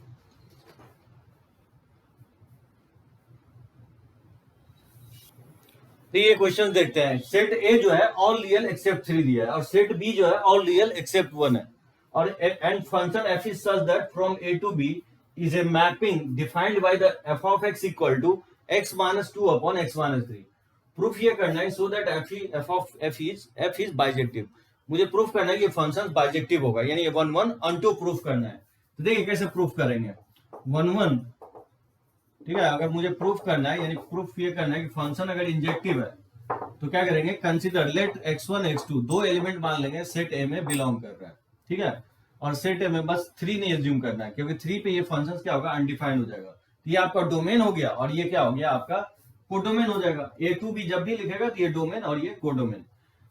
तो ये क्वेश्चन देखते हैं। सेट ए जो है ऑल रियल एक्सेप्ट 3 दिया है और सेट बी जो है ऑल रियल एक्सेप्ट 1 है, और and function F is such that from A to B is a mapping defined by the F of x equal to x minus 2 upon x minus 3। Proof ये करना है so that F is bijective. मुझे proof करना है कि function bijective होगा, यानी ये 1 1 अनटू प्रूफ करना है। तो देखिए कैसे प्रूफ करेंगे। 1 1, ठीक है, अगर मुझे प्रूफ करना है, यानी प्रूफ ये करना है कि फंक्शन अगर इंजेक्टिव है तो क्या करेंगे, कंसीडर लेट x1 x2 दो एलिमेंट मान लेंगे सेट ए में बिलोंग कर रहा है, ठीक है, और सेट ए में बस 3 नहीं एज्यूम करना है, क्योंकि 3 पे ये फंक्शन क्या होगा, अनडिफाइंड हो जाएगा। तो ये आपका डोमेन हो गया और ये क्या हो गया, आपका कोडोमेन हो जाएगा। A2 भी जब भी लिखेगा तो ये डोमेन और ये कोडोमेन।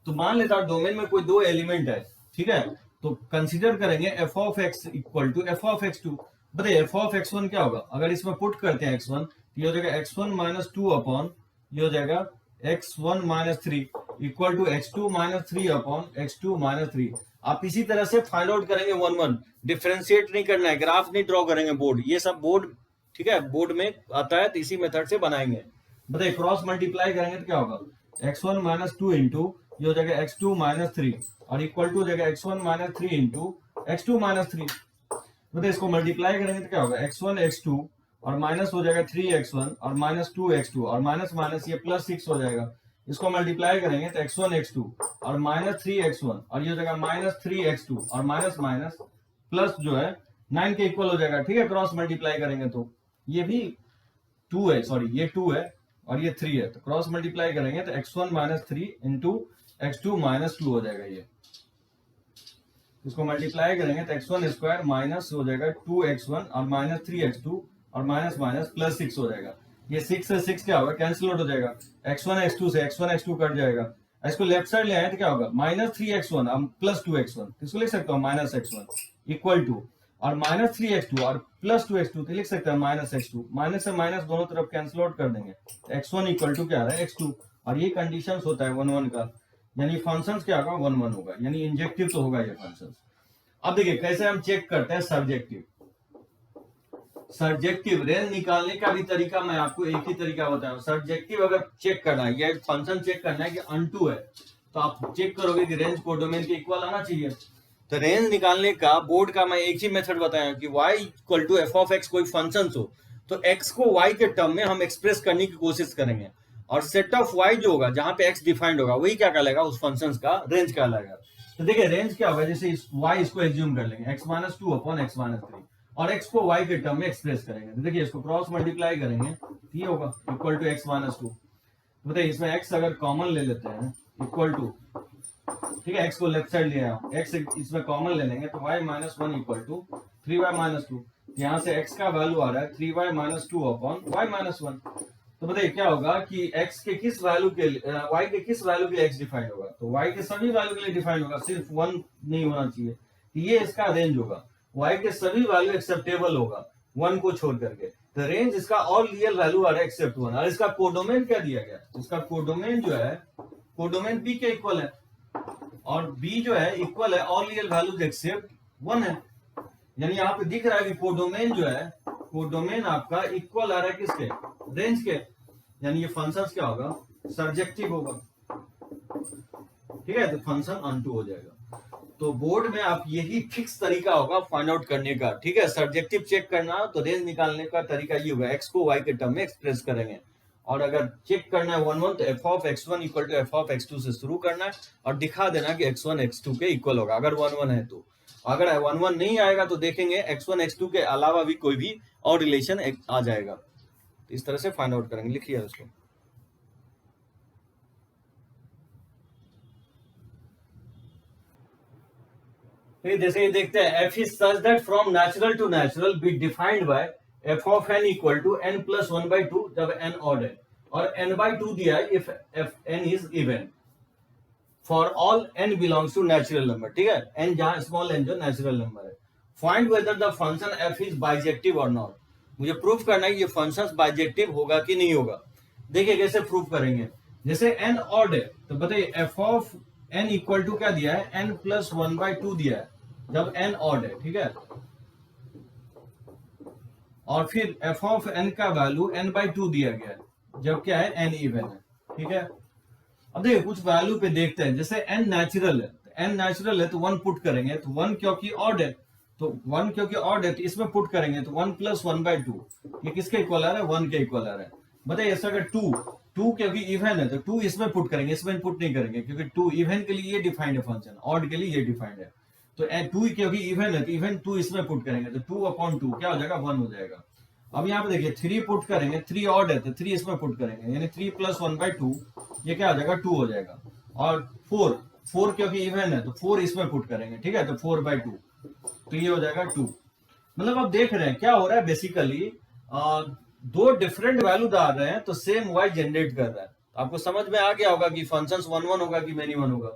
तो मान लेता हूं डोमेन में कोई दो एलिमेंट है, ठीक है, तो कंसीडर करेंगे F of x equal to F of x two. बताइए एफ ऑफ x1 क्या होगा, अगर इसमें पुट करते हैं x1 तो ये हो जाएगा x1 माइनस 2 अपॉन ये हो जाएगा x1 minus 3 equal to x2 minus 3 upon x2 minus 3। आप इसी तरह से फाइंड आउट करेंगे 1 1, डिफरेंशिएट नहीं करना है, ग्राफ नहीं ड्रॉ करेंगे, बोर्ड ये सब बोर्ड, ठीक है, बोर्ड में आता है तो इसी मेथड से बनाएंगे। बताइए क्रॉस मल्टीप्लाई करेंगे तो क्या होगा, x1 माइनस 2 इंटू ये हो जाएगा x2 माइनस 3 और इक्वल टू हो जाएगा x1 minus 3 into x2 minus 3। मतलब इसको मल्टीप्लाई करेंगे तो क्या होगा, x1 x2 और माइनस हो जाएगा 3x1 और माइनस 2x2 और माइनस माइनस ये प्लस 6 हो जाएगा। इसको मल्टीप्लाई करेंगे तो x1 x2 और माइनस 3x1 और ये हो जाएगा माइनस 3x2 और माइनस माइनस प्लस जो है 9 के इक्वल हो जाएगा, ठीक है। क्रॉस मल्टीप्लाई करेंगे तो ये भी 2 है, सॉरी ये 2 है और ये 3 है, तो क्रॉस मल्टीप्लाई करेंगे तो x1 minus 3 into x2 minus 2 हो जाएगा। ये इसको मल्टीप्लाई करेंगे तो x1 स्क्वायर माइनस हो जाएगा 2x1 और माइनस 3x2 और माइनस माइनस प्लस 6 हो जाएगा। ये 6 से 6 क्या होगा, कैंसिल आउट हो जाएगा, x1 x2 से x1 x2 कट जाएगा। इसको लेफ्ट साइड ले आए तो क्या होगा, माइनस 3x1 और प्लस 2x1, इसको लिख सकता हूँ माइनस x1 इक्वल टू और माइनस 3x2 और प्लस 2x2 तो लिख सकते हैं माइनस x2। माइनस से माइनस दोनों तरफ कैंसिल आउट कर देंगे, x1 इक्वल टू क्या आ रहा है x2, और ये कंडीशन होता है 1 1 का, यानी फंक्शंस क्या होगा 1 1 होगा, यानी इंजेक्टिव तो होगा ये फंक्शंस। अब देखिए कैसे हम चेक करते हैं सर्जेक्टिव। सर्जेक्टिव रेंज निकालने का भी तरीका मैं आपको एक ही तरीका बताऊं। सर्जेक्टिव अगर चेक करना है, ये फंक्शन चेक करना है कि अनटू है, तो आप चेक करोगे कि रेंज कोडोमेन के इक्वल आना चाहिए। तो रेंज निकालने का बोर्ड का मैं एक ही मेथड बताया कि y equal to F of X कोई फंक्शन हो तो x को y के टर्म में हम एक्सप्रेस करने की कोशिश करेंगे, और सेट ऑफ y जो होगा जहां पे x डिफाइंड होगा वही क्या कहलाएगा, उस फंक्शन का रेंज कहलाएगा। तो देखिए रेंज क्या होगा, जैसे y इसको एज्यूम कर लेंगे x minus 2 upon x minus 3 और x को y के टर्म में एक्सप्रेस करेंगे। तो देखिए इसको क्रॉस मल्टीप्लाई करेंगे तो ये होगा इक्वल टू x माइनस 2। बताइए इसमें x अगर कॉमन ले लेते हैं इक्वल टू, ठीक है, x को लेफ्ट साइड ले आओ, x इसमें कॉमन ले लेंगे तो y minus 1 equal to 3y minus 2। यहाँ से x का वैल्यू आ रहा है 3y minus 2 upon y minus 1। तो बताइए क्या होगा कि x के किस वैल्यू के y के किस वैल्यू के लिए x डिफाइंड होगा, तो y के सभी वैल्यू के लिए डिफाइंड होगा, सिर्फ 1 नहीं होना चाहिए। ये इसका रेंज होगा, y के सभी वैल्यू एक्सेप्टेबल होगा 1 को छोड़ करके। तो रेंज इसका ऑल रियल वैल्यू आ रहा है एक्सेप्ट 1। और इसका कोडोमेन क्या दिया गया, इसका कोडोमेन जो है कोडोमेन b के इक्वल है और b जो है इक्वल है ऑल रियल वैल्यूज एक्सेप्ट 1 है। यानी यहाँ पे दिख रहा है कि कोडोमेन जो है, कोडोमेन आपका इक्वल आ रहा है किसके, रेंज के, यानी ये फंक्शन क्या होगा, सर्जेक्टिव होगा, ठीक है। तो फंक्शन अनटू हो जाएगा। तो बोर्ड में आप यही फिक्स तरीका होगा फाइंड आउट करने का, ठीक है। सर्जेक्टिव चेक करना तो रेंज निकालने का तरीका ये होगा, x को y के टर्म में एक्सप्रेस करेंगे, और अगर चेक करना है 1 1 तो F of x1 equal to F of x2 से शुरू करना है और दिखा देना कि x1 x2 के इक्वल होगा अगर 1 1 है तो। अगर 1 1 नहीं आएगा तो देखेंगे x1 x2 के अलावा भी कोई भी और रिलेशन आ जाएगा। तो इस तरह से फाइंड आउट करेंगे, लिखिए उसको। जैसे ये देखते हैं f is such that from natural to natural be defined by f of n equal to n plus 1/2 जब n ऑड है, और n/2 दिया है if n is even for all n belongs to natural number, ठीक है, n जहां small n जो natural number है। Find whether the function f is bijective और नॉट। मुझे प्रूफ करना है ये फंक्शन बाइजेक्टिव होगा कि नहीं होगा। देखिए कैसे प्रूव करेंगे। जैसे n ऑड है तो बताइए F of n equal to क्या दिया है, n प्लस 1/2 दिया है जब n ऑड है, ठीक है। और फिर एफ ऑफ n का वैल्यू n/2 दिया गया है जब क्या है n इवन है, ठीक है। अब देखिए कुछ वैल्यू पे देखते हैं, जैसे n नेचुरल है, n नेचुरल है तो 1 पुट करेंगे, तो 1 क्योंकि ऑड है तो 1 क्योंकि ऑड है तो इसमें पुट करेंगे तो 1 प्लस 1/2 ये किसके इक्वल आ रहा है, 1 के इक्वल आ रहा है। बताइए ऐसा अगर 2 क्योंकि इवन है तो 2 इसमें पुट करेंगे, इसमें पुट नहीं करेंगे क्योंकि 2 इवन के लिए ये डिफाइंड है फंक्शन, ऑड के लिए ये डिफाइंड है। तो 2 क्योंकि इवन है तो इवन 2 इसमें पुट करेंगे तो 2/2 क्या हो जाएगा, 1 हो जाएगा। अब यहाँ पे देखिए 3 पुट करेंगे, 3 ऑड है तो 3 इसमें पुट करेंगे, यानी 3 प्लस 1/2 ये क्या हो जाएगा, 2 हो जाएगा। और 4 क्योंकि इवन है तो 4 इसमें पुट करेंगे, ठीक है, तो 4/2 तो ये हो जाएगा 2। मतलब आप देख रहे हैं क्या हो रहा है, बेसिकली दो डिफरेंट वैल्यू डाल रहे हैं तो सेम वाई जनरेट कर रहा है। आपको समझ में आ गया होगा कि फंक्शंस 1 1 होगा कि मेनी 1 होगा।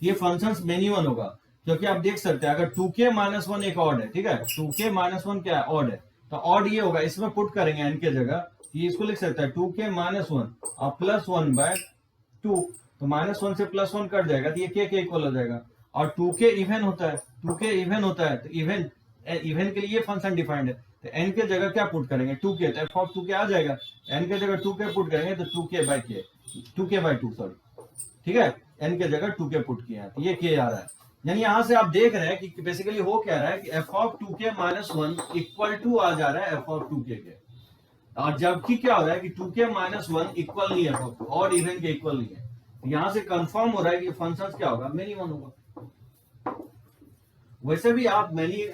ये फंक्शंस मेनी 1 होगा क्योंकि आप देख सकते हैं अगर 2k - 1 एक ऑड है, ठीक है, 2k - 1 क्या है, ऑड है, तो ऑड ये होगा, इसमें पुट करेंगे n के जगह, ये इसको लिख सकता है 2k - 1 और प्लस 1/2, तो -1 से +1 कट जाएगा तो ये k इक्वल हो जाएगा। और 2k इवन होता है, 2k इवन होता है तो इवन के लिए फंक्शन डिफाइंड है, तो n के जगह क्या पुट करेंगे, 2k, तो f ऑफ 2k आ जाएगा, n के जगह 2k पुट करेंगे तो 2k/2 सॉरी, ठीक है, n के जगह 2k पुट किया तो ये k आ रहा है। यानी यहां से आप देख रहे हैं कि बेसिकली हो क्या रहा है कि f of 2k - 1 equal to आ जा रहा है f ऑफ 2k के, और जबकि क्या हो रहा है कि 2k - 1 इक्वल नहीं है f ऑफ 2 और इवन के इक्वल नहीं है। तो यहां से कंफर्म हो रहा है कि फंक्शन क्या होगा, मेनी 1 होगा। वैसे भी आप मैनी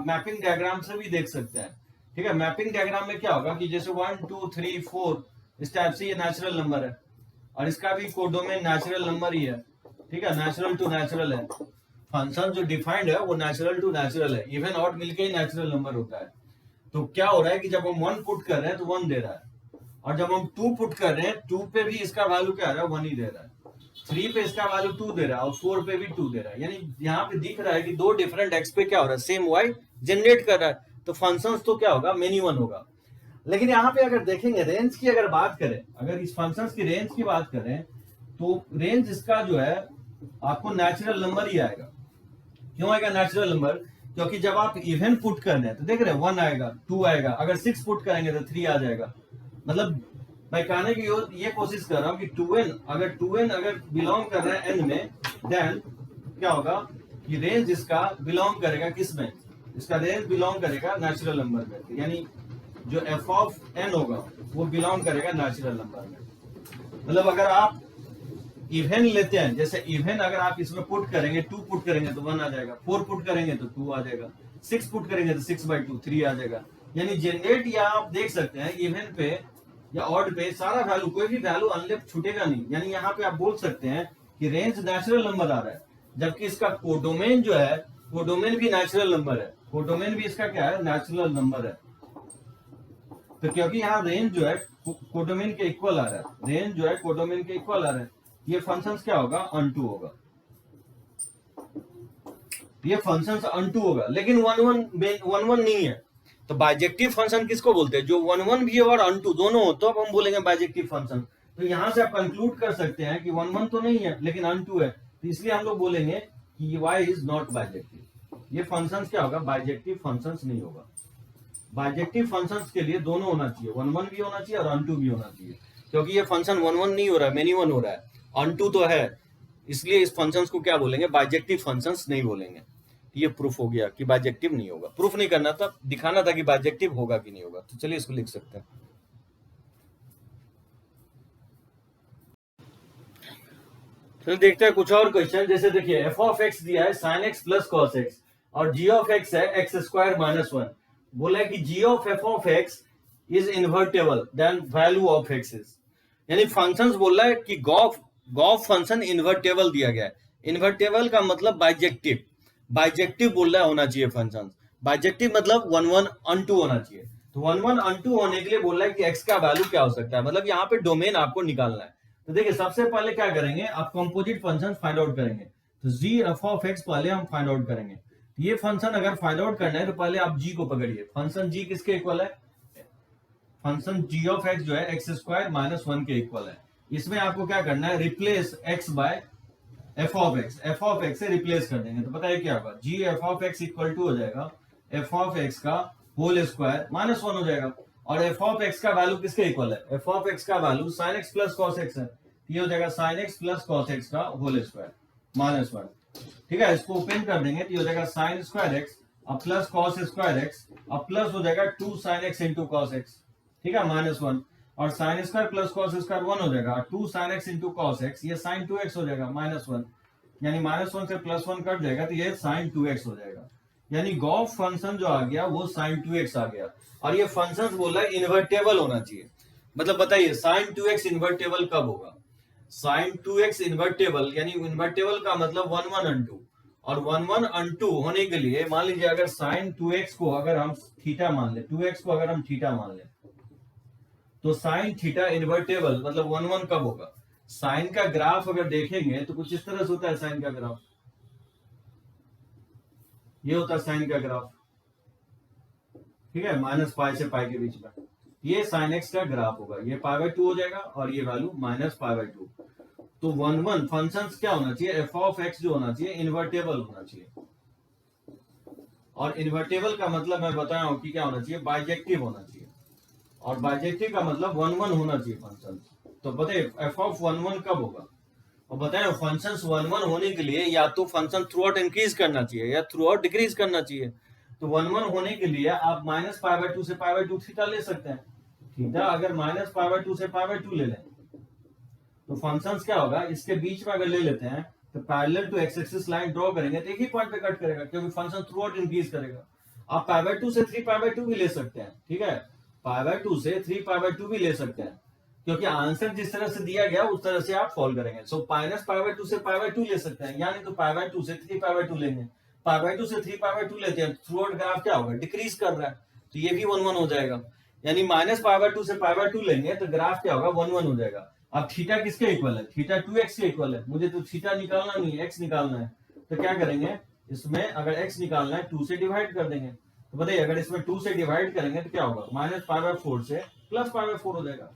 मैपिंग डायग्राम से भी देख सकते हैं, ठीक है। मैपिंग डायग्राम में क्या होगा कि जैसे 1 2 3 4 इस टाइप से ये नेचुरल नंबर है और इसका भी कोडोमेन नेचुरल नंबर ही है, ठीक है, नेचुरल टू नेचुरल है। फंक्शन जो डिफाइंड है वो नेचुरल टू नेचुरल है, इवन ऑड मिलके ही नेचुरल नंबर होता है। तो क्या हो रहा है कि जब हम 1 पुट कर रहे हैं तो 1 दे रहा है, और जब हम 2 पुट कर रहे हैं 2 पे भी इसका वैल्यू क्या आ रहा है, 1 ही दे रहा है, 3 पे इसका वैल्यू 2 दे रहा है और 4 पे भी 2 दे रहा है। यानी यहाँ पे दिख रहा है कि दो डिफरेंट एक्स पे क्या हो रहा है, सेम वाई जनरेट कर रहा है, तो फंक्शंस तो क्या होगा, मेनी 1 होगा। लेकिन यहाँ पे अगर देखेंगे रेंज की अगर बात करें, अगर इस फंक्शंस की रेंज की बात करें तो रेंज इसका जो है आपको नेचुरल नंबर ही आएगा। क्यों आएगा नेचुरल नंबर, क्योंकि जब आप इवन पुट करने हैं तो देख रहे हैं 1 आएगा, 2 आएगा, अगर 6 पुट करेंगे तो 3 आ जाएगा। मतलब मैं कहने की ये कोशिश कर रहा हूँ कि 2n अगर बिलोंग कर रहा है n में, देन क्या होगा कि रेंज इसका बिलोंग करेगा किस में, इसका रेंज बिलोंग करेगा नेचुरल नंबर में, यानी जो f ऑफ n होगा वो बिलोंग करेगा नेचुरल नंबर में। मतलब अगर आप इवन लेते हैं, जैसे इवन अगर आप इसमें पुट करेंगे 2 पुट करेंगे तो 1 आ जाएगा, 4 पुट करेंगे तो 2 आ जाएगा, 6 पुट करेंगे तो 6/2 3 आ जाएगा। यानी जनरेट या आप देख सकते हैं इवन पे या ऑड पे सारा वैल्यू, कोई भी वैल्यू अनलेफ्ट छूटेगा नहीं। यानी यहाँ पे आप बोल सकते हैं कि रेंज नेचुरल नंबर आ रहा है, जबकि इसका कोडोमेन जो है कोडोमेन भी नेचुरल नंबर है, कोडोमेन भी इसका क्या है, नेचुरल नंबर है। तो क्योंकि यहाँ रेंज जो है कोडोमेन के इक्वल आ रहा है, रेंज जो है कोडोमेन के इक्वल आ रहा है, ये फंक्शंस क्या होगा, अनटू होगा, ये फंक्शंस अनटू होगा। लेकिन 1 1 नहीं है, तो बाइजेक्टिव फंक्शन किसको बोलते हैं, जो 1 1 भी और अनटू दोनों हो तो अब हम बोलेंगे बाइजेक्टिव फंक्शन। तो यहां से आप कंक्लूड कर सकते हैं कि 1 1 तो नहीं है लेकिन अनटू है, तो इसलिए हम लोग बोलेंगे कि y इज नॉट बाइजेक्टिव। ये फंक्शंस क्या होगा, बाइजेक्टिव फंक्शंस नहीं होगा। बाइजेक्टिव फंक्शंस के लिए दोनों होना चाहिए, 1 1 भी होना चाहिए और अनटू भी होना चाहिए, क्योंकि ये फंक्शन 1 1 नहीं हो रहा है, मेनी 1 हो रहा है, अनटू तो है, इसलिए इस फंक्शंस को क्या बोलेंगे, बाइजेक्टिव फंक्शंस नहीं बोलेंगे। ये प्रूफ हो गया कि बाइजेक्टिव नहीं होगा। प्रूफ नहीं करना था, दिखाना था कि बाइजेक्टिव होगा कि नहीं होगा। तो चलिए इसको लिख सकते हैं। चलिए देखते हैं कुछ और क्वेश्चन। जैसे देखिए f ऑफ x दिया है sin x plus cos x और g ऑफ x है x² - 1। बोला है कि g of f of x is invertible then value of x is, यानी फंक्शंस बोल रहा है कि गॉफ फंक्शन इन्वर्टेबल दिया गया है। इन्वर्टेबल का मतलब बाइजेक्टिव, बाइजेक्टिव बोल रहा है होना चाहिए फंक्शन। बाइजेक्टिव मतलब 1 1 अनटू होना चाहिए। तो 1 1 अनटू होने के लिए बोल रहा है कि x का वैल्यू क्या हो सकता है, मतलब यहाँ पे डोमेन आपको निकालना है। तो देखिए सबसे पहले क्या करेंगे, आप कंपोजिट फंक्शन फाइंड आउट करेंगे। तो g f ऑफ x पहले हम फाइंड आउट करेंगे। ये फंक्शन अगर फाइंड आउट करना है तो पहले आप g को पकड़िए। फंक्शन g किसके इक्वल है, फंक्शन जी ऑफ एक्स जो है एक्स स्क्वायर माइनस 1 के इक्वल है। इसमें आपको क्या करना है, replace x by f of x, f of x से रिप्लेस कर देंगे तो पता है क्या होगा, g f of x equal to हो जाएगा एफ ऑफ एक्स का होल स्क्वायर माइनस 1 हो जाएगा। और एफ ऑफ एक्स का वैल्यू किसके इक्वल है, एफ ऑफ एक्स का value sine x plus cos x है, ये हो जाएगा sine x plus cos x का होल स्क्वायर माइनस 1। ठीक है, इसको ओपन कर देंगे तो ये हो जाएगा साइन स्क्वायर एक्स अब प्लस कॉस स्क्वायर एक्स अब प्लस हो जाएगा 2 sine x into cos x, ठीक है माइनस 1। और sine square plus cos square 1 हो जाएगा, 2 sine x into cos x, ये साइन 2x हो जाएगा माइनस 1, यानी माइनस 1 से प्लस 1 कट जाएगा तो ये साइन 2x हो जाएगा। यानी गॉस फंक्शन जो आ गया वो साइन 2x आ गया। और ये फंक्शन बोला है इन्वर्टेबल होना चाहिए। मतलब बताइए साइन 2x इन्वर्टेबल कब होगा, साइन 2x इन्वर्टेबल यानी इन्वर्टेबल का मतलब 1 1 अनटू, और 1 1 अनटू होने के लिए मान लीजिए अगर साइन 2x को अगर हम थीटा मान ले, 2x को अगर हम थीटा मान ले तो साइन थीटा इन्वर्टेबल मतलब 1 1 कब होगा। साइन का ग्राफ अगर देखेंगे तो कुछ इस तरह से होता है साइन का ग्राफ, ये होता है साइन का ग्राफ, ठीक है माइनस पाई से पाई के बीच में, ये साइन एक्स का ग्राफ होगा, ये पाई बाय 2 हो जाएगा और ये वैल्यू माइनस पाई बाय 2। तो 1 1 फंक्शन क्या होना चाहिए, एफ ऑफ एक्स जो होना चाहिए इन्वर्टेबल होना चाहिए। और इन्वर्टेबल का मतलब मैं बताया हूं कि क्या होना चाहिए, बाइजेक्टिव होना चाहिए, और बाइजेक्टिव का मतलब 1 1 होना चाहिए फंक्शन। तो बताइए एफ ऑफ 1 1 कब होगा, और बताएं फंक्शन 1 1 होने के लिए या तो फंक्शन थ्रू आउट इंक्रीज करना चाहिए या थ्रू आउट डिक्रीज करना चाहिए। तो 1 1 होने के लिए आप माइनस पाई बाय 2 से पाई बाय 2 थीटा ले सकते हैं। थीटा अगर माइनस पाई बाय 2 से पाई बाय 2 ले लें तो फंक्शन क्या होगा, इसके बीच में अगर ले लेते हैं तो parallel to x axis line draw करेंगे तो एक ही पॉइंट पे कट करेगा क्योंकि फंक्शन थ्रू आउट इंक्रीज करेगा। आप पाई बाय 2 से 3 पाई बाय 2 भी ले सकते हैं, ठीक है पाई बाय 2 से 3 पाई बाय 2 भी ले सकते हैं, क्योंकि आंसर जिस तरह से दिया गया उस तरह से आप सॉल्व करेंगे। सो माइनस पाई बाय 2 से पाई बाय 2 ले सकते हैं, यानी तो पाई बाय 2 से 3 पाई बाय 2 लेंगे, पाई बाय 2 से 3 पाई बाय 2 लेते हैं, थ्रू आउट ग्राफ क्या होगा, डिक्रीज कर रहा है, तो ये भी 1 1 हो जाएगा। यानी माइनस पाई बाय 2 से पाई बाय 2 लेंगे तो ग्राफ क्या होगा, 1 1 हो जाएगा। अब थीटा किसके इक्वल है, थीटा 2x के इक्वल है, मुझे तो थीटा निकालना नहीं है, x निकालना है। तो क्या करेंगे, इसमें अगर x निकालना है 2 से डिवाइड कर देंगे। तो बताइए अगर इसमें 2 से डिवाइड करेंगे तो क्या होगा, माइनस पाई बाय 4 से प्लस पाई बाय 4 हो जाएगा।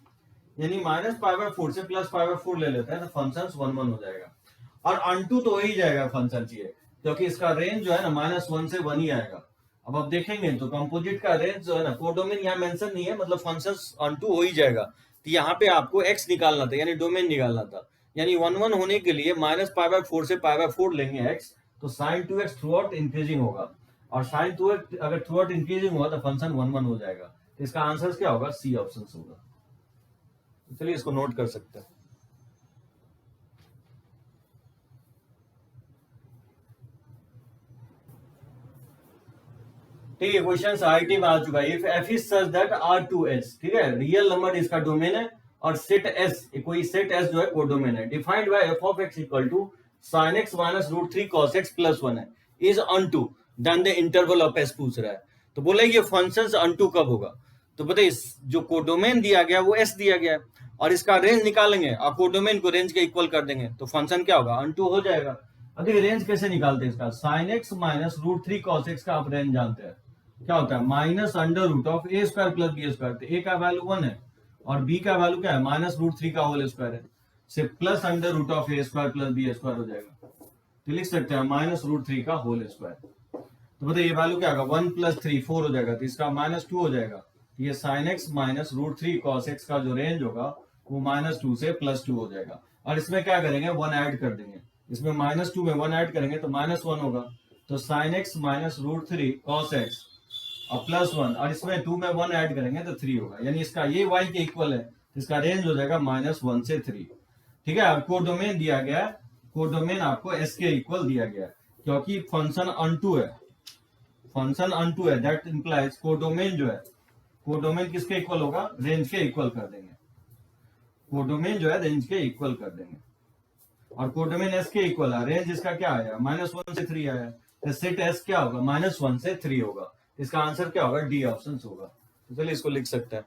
यानी माइनस पाई बाय 4 से प्लस पाई बाय 4 ले लेते हैं तो फंक्शन 1 1 हो जाएगा। और अनटू तो हो ही जाएगा फंक्शन चाहिए, क्योंकि इसका रेंज जो है ना माइनस 1 से 1 ही आएगा। अब आप देखेंगे तो कंपोजिट का रेंज जो है ना, कोडोमेन यहाँ मेंशन नहीं है, मतलब फंक्शन अनटू हो ही जाएगा। तो यहाँ पे आपको x निकालना था, यानी डोमेन निकालना था। यानी 1 1 होने के लिए माइनस पाई बाय 4 से पाई बाय 4 लेंगे x, तो sign 2x through out increasing होगा, और साइन 2x अगर थ्रू आउट इंक्रीजिंग हुआ तो फंक्शन 1 1 हो जाएगा। तो इसका आंसर क्या होगा, सी ऑप्शन होगा। चलिए इसको नोट कर सकते हैं। ठीक है, क्वेश्चन आईटी में आ चुका है। If F is such that R2S, ठीक है रियल नंबर इसका डोमेन है, और सेट S कोई सेट S जो है कोडोमेन है, defined by f of x equal to sin x minus root 3 cos x plus 1 है, is onto then the interval of S पूछ रहा है। तो बोला ये फंक्शंस अनटू कब होगा, तो बताइए जो कोडोमेन दिया गया वो S दिया गया है, और इसका रेंज निकालेंगे और कोडोमेन को रेंज के इक्वल कर देंगे तो फंक्शन क्या होगा, अनटू हो जाएगा। अगर रेंज कैसे निकालते हैं इसका, sin x minus root 3 cos x का आप रेंज जानते हैं क्या होता है, minus under root of A square plus B square. तो ए का वैल्यू 1 है और बी का वैल्यू क्या है, माइनस रूट 3 का होल स्क्वायर है, से plus under root of A square plus B square हो जाएगा। तो लिख सकते हैं माइनस रूट 3 का होल स्क्वायर। तो बताइए ये वैल्यू क्या होगा, 1 प्लस 3 4 हो जाएगा, तो इसका माइनस 2 हो जाएगा। ये sine X minus root 3 cos x का जो रेंज होगा वो माइनस 2 से प्लस 2 हो जाएगा। और इसमें क्या करेंगे, 1 ऐड कर देंगे, इसमें माइनस 2 में 1 ऐड करेंगे तो माइनस 1 होगा। तो sine X minus root 3 cos x और प्लस 1, और इसमें 2 में 1 ऐड करेंगे तो 3 होगा, यानी इसका ये y के इक्वल है, इसका रेंज हो जाएगा माइनस 1 से 3। ठीक है, आपको डोमेन दिया गया है, कोडोमेन आपको s के इक्वल दिया गया है, क्योंकि फंक्शन अनटू है, फंक्शन अनटू है, दैट इंप्लाइज कोडोमेन जो है, कोडोमेन किसके इक्वल होगा, रेंज के इक्वल कर देंगे, कोडोमेन जो है रेंज के इक्वल कर देंगे। और कोडोमेन s के इक्वल है, रेंज इसका क्या आया, माइनस 1 से 3 आया, तो सेट s क्या होगा, माइनस 1 से 3 होगा। इसका आंसर क्या होगा, डी ऑप्शन होगा। तो चलिए इसको लिख सकते हैं।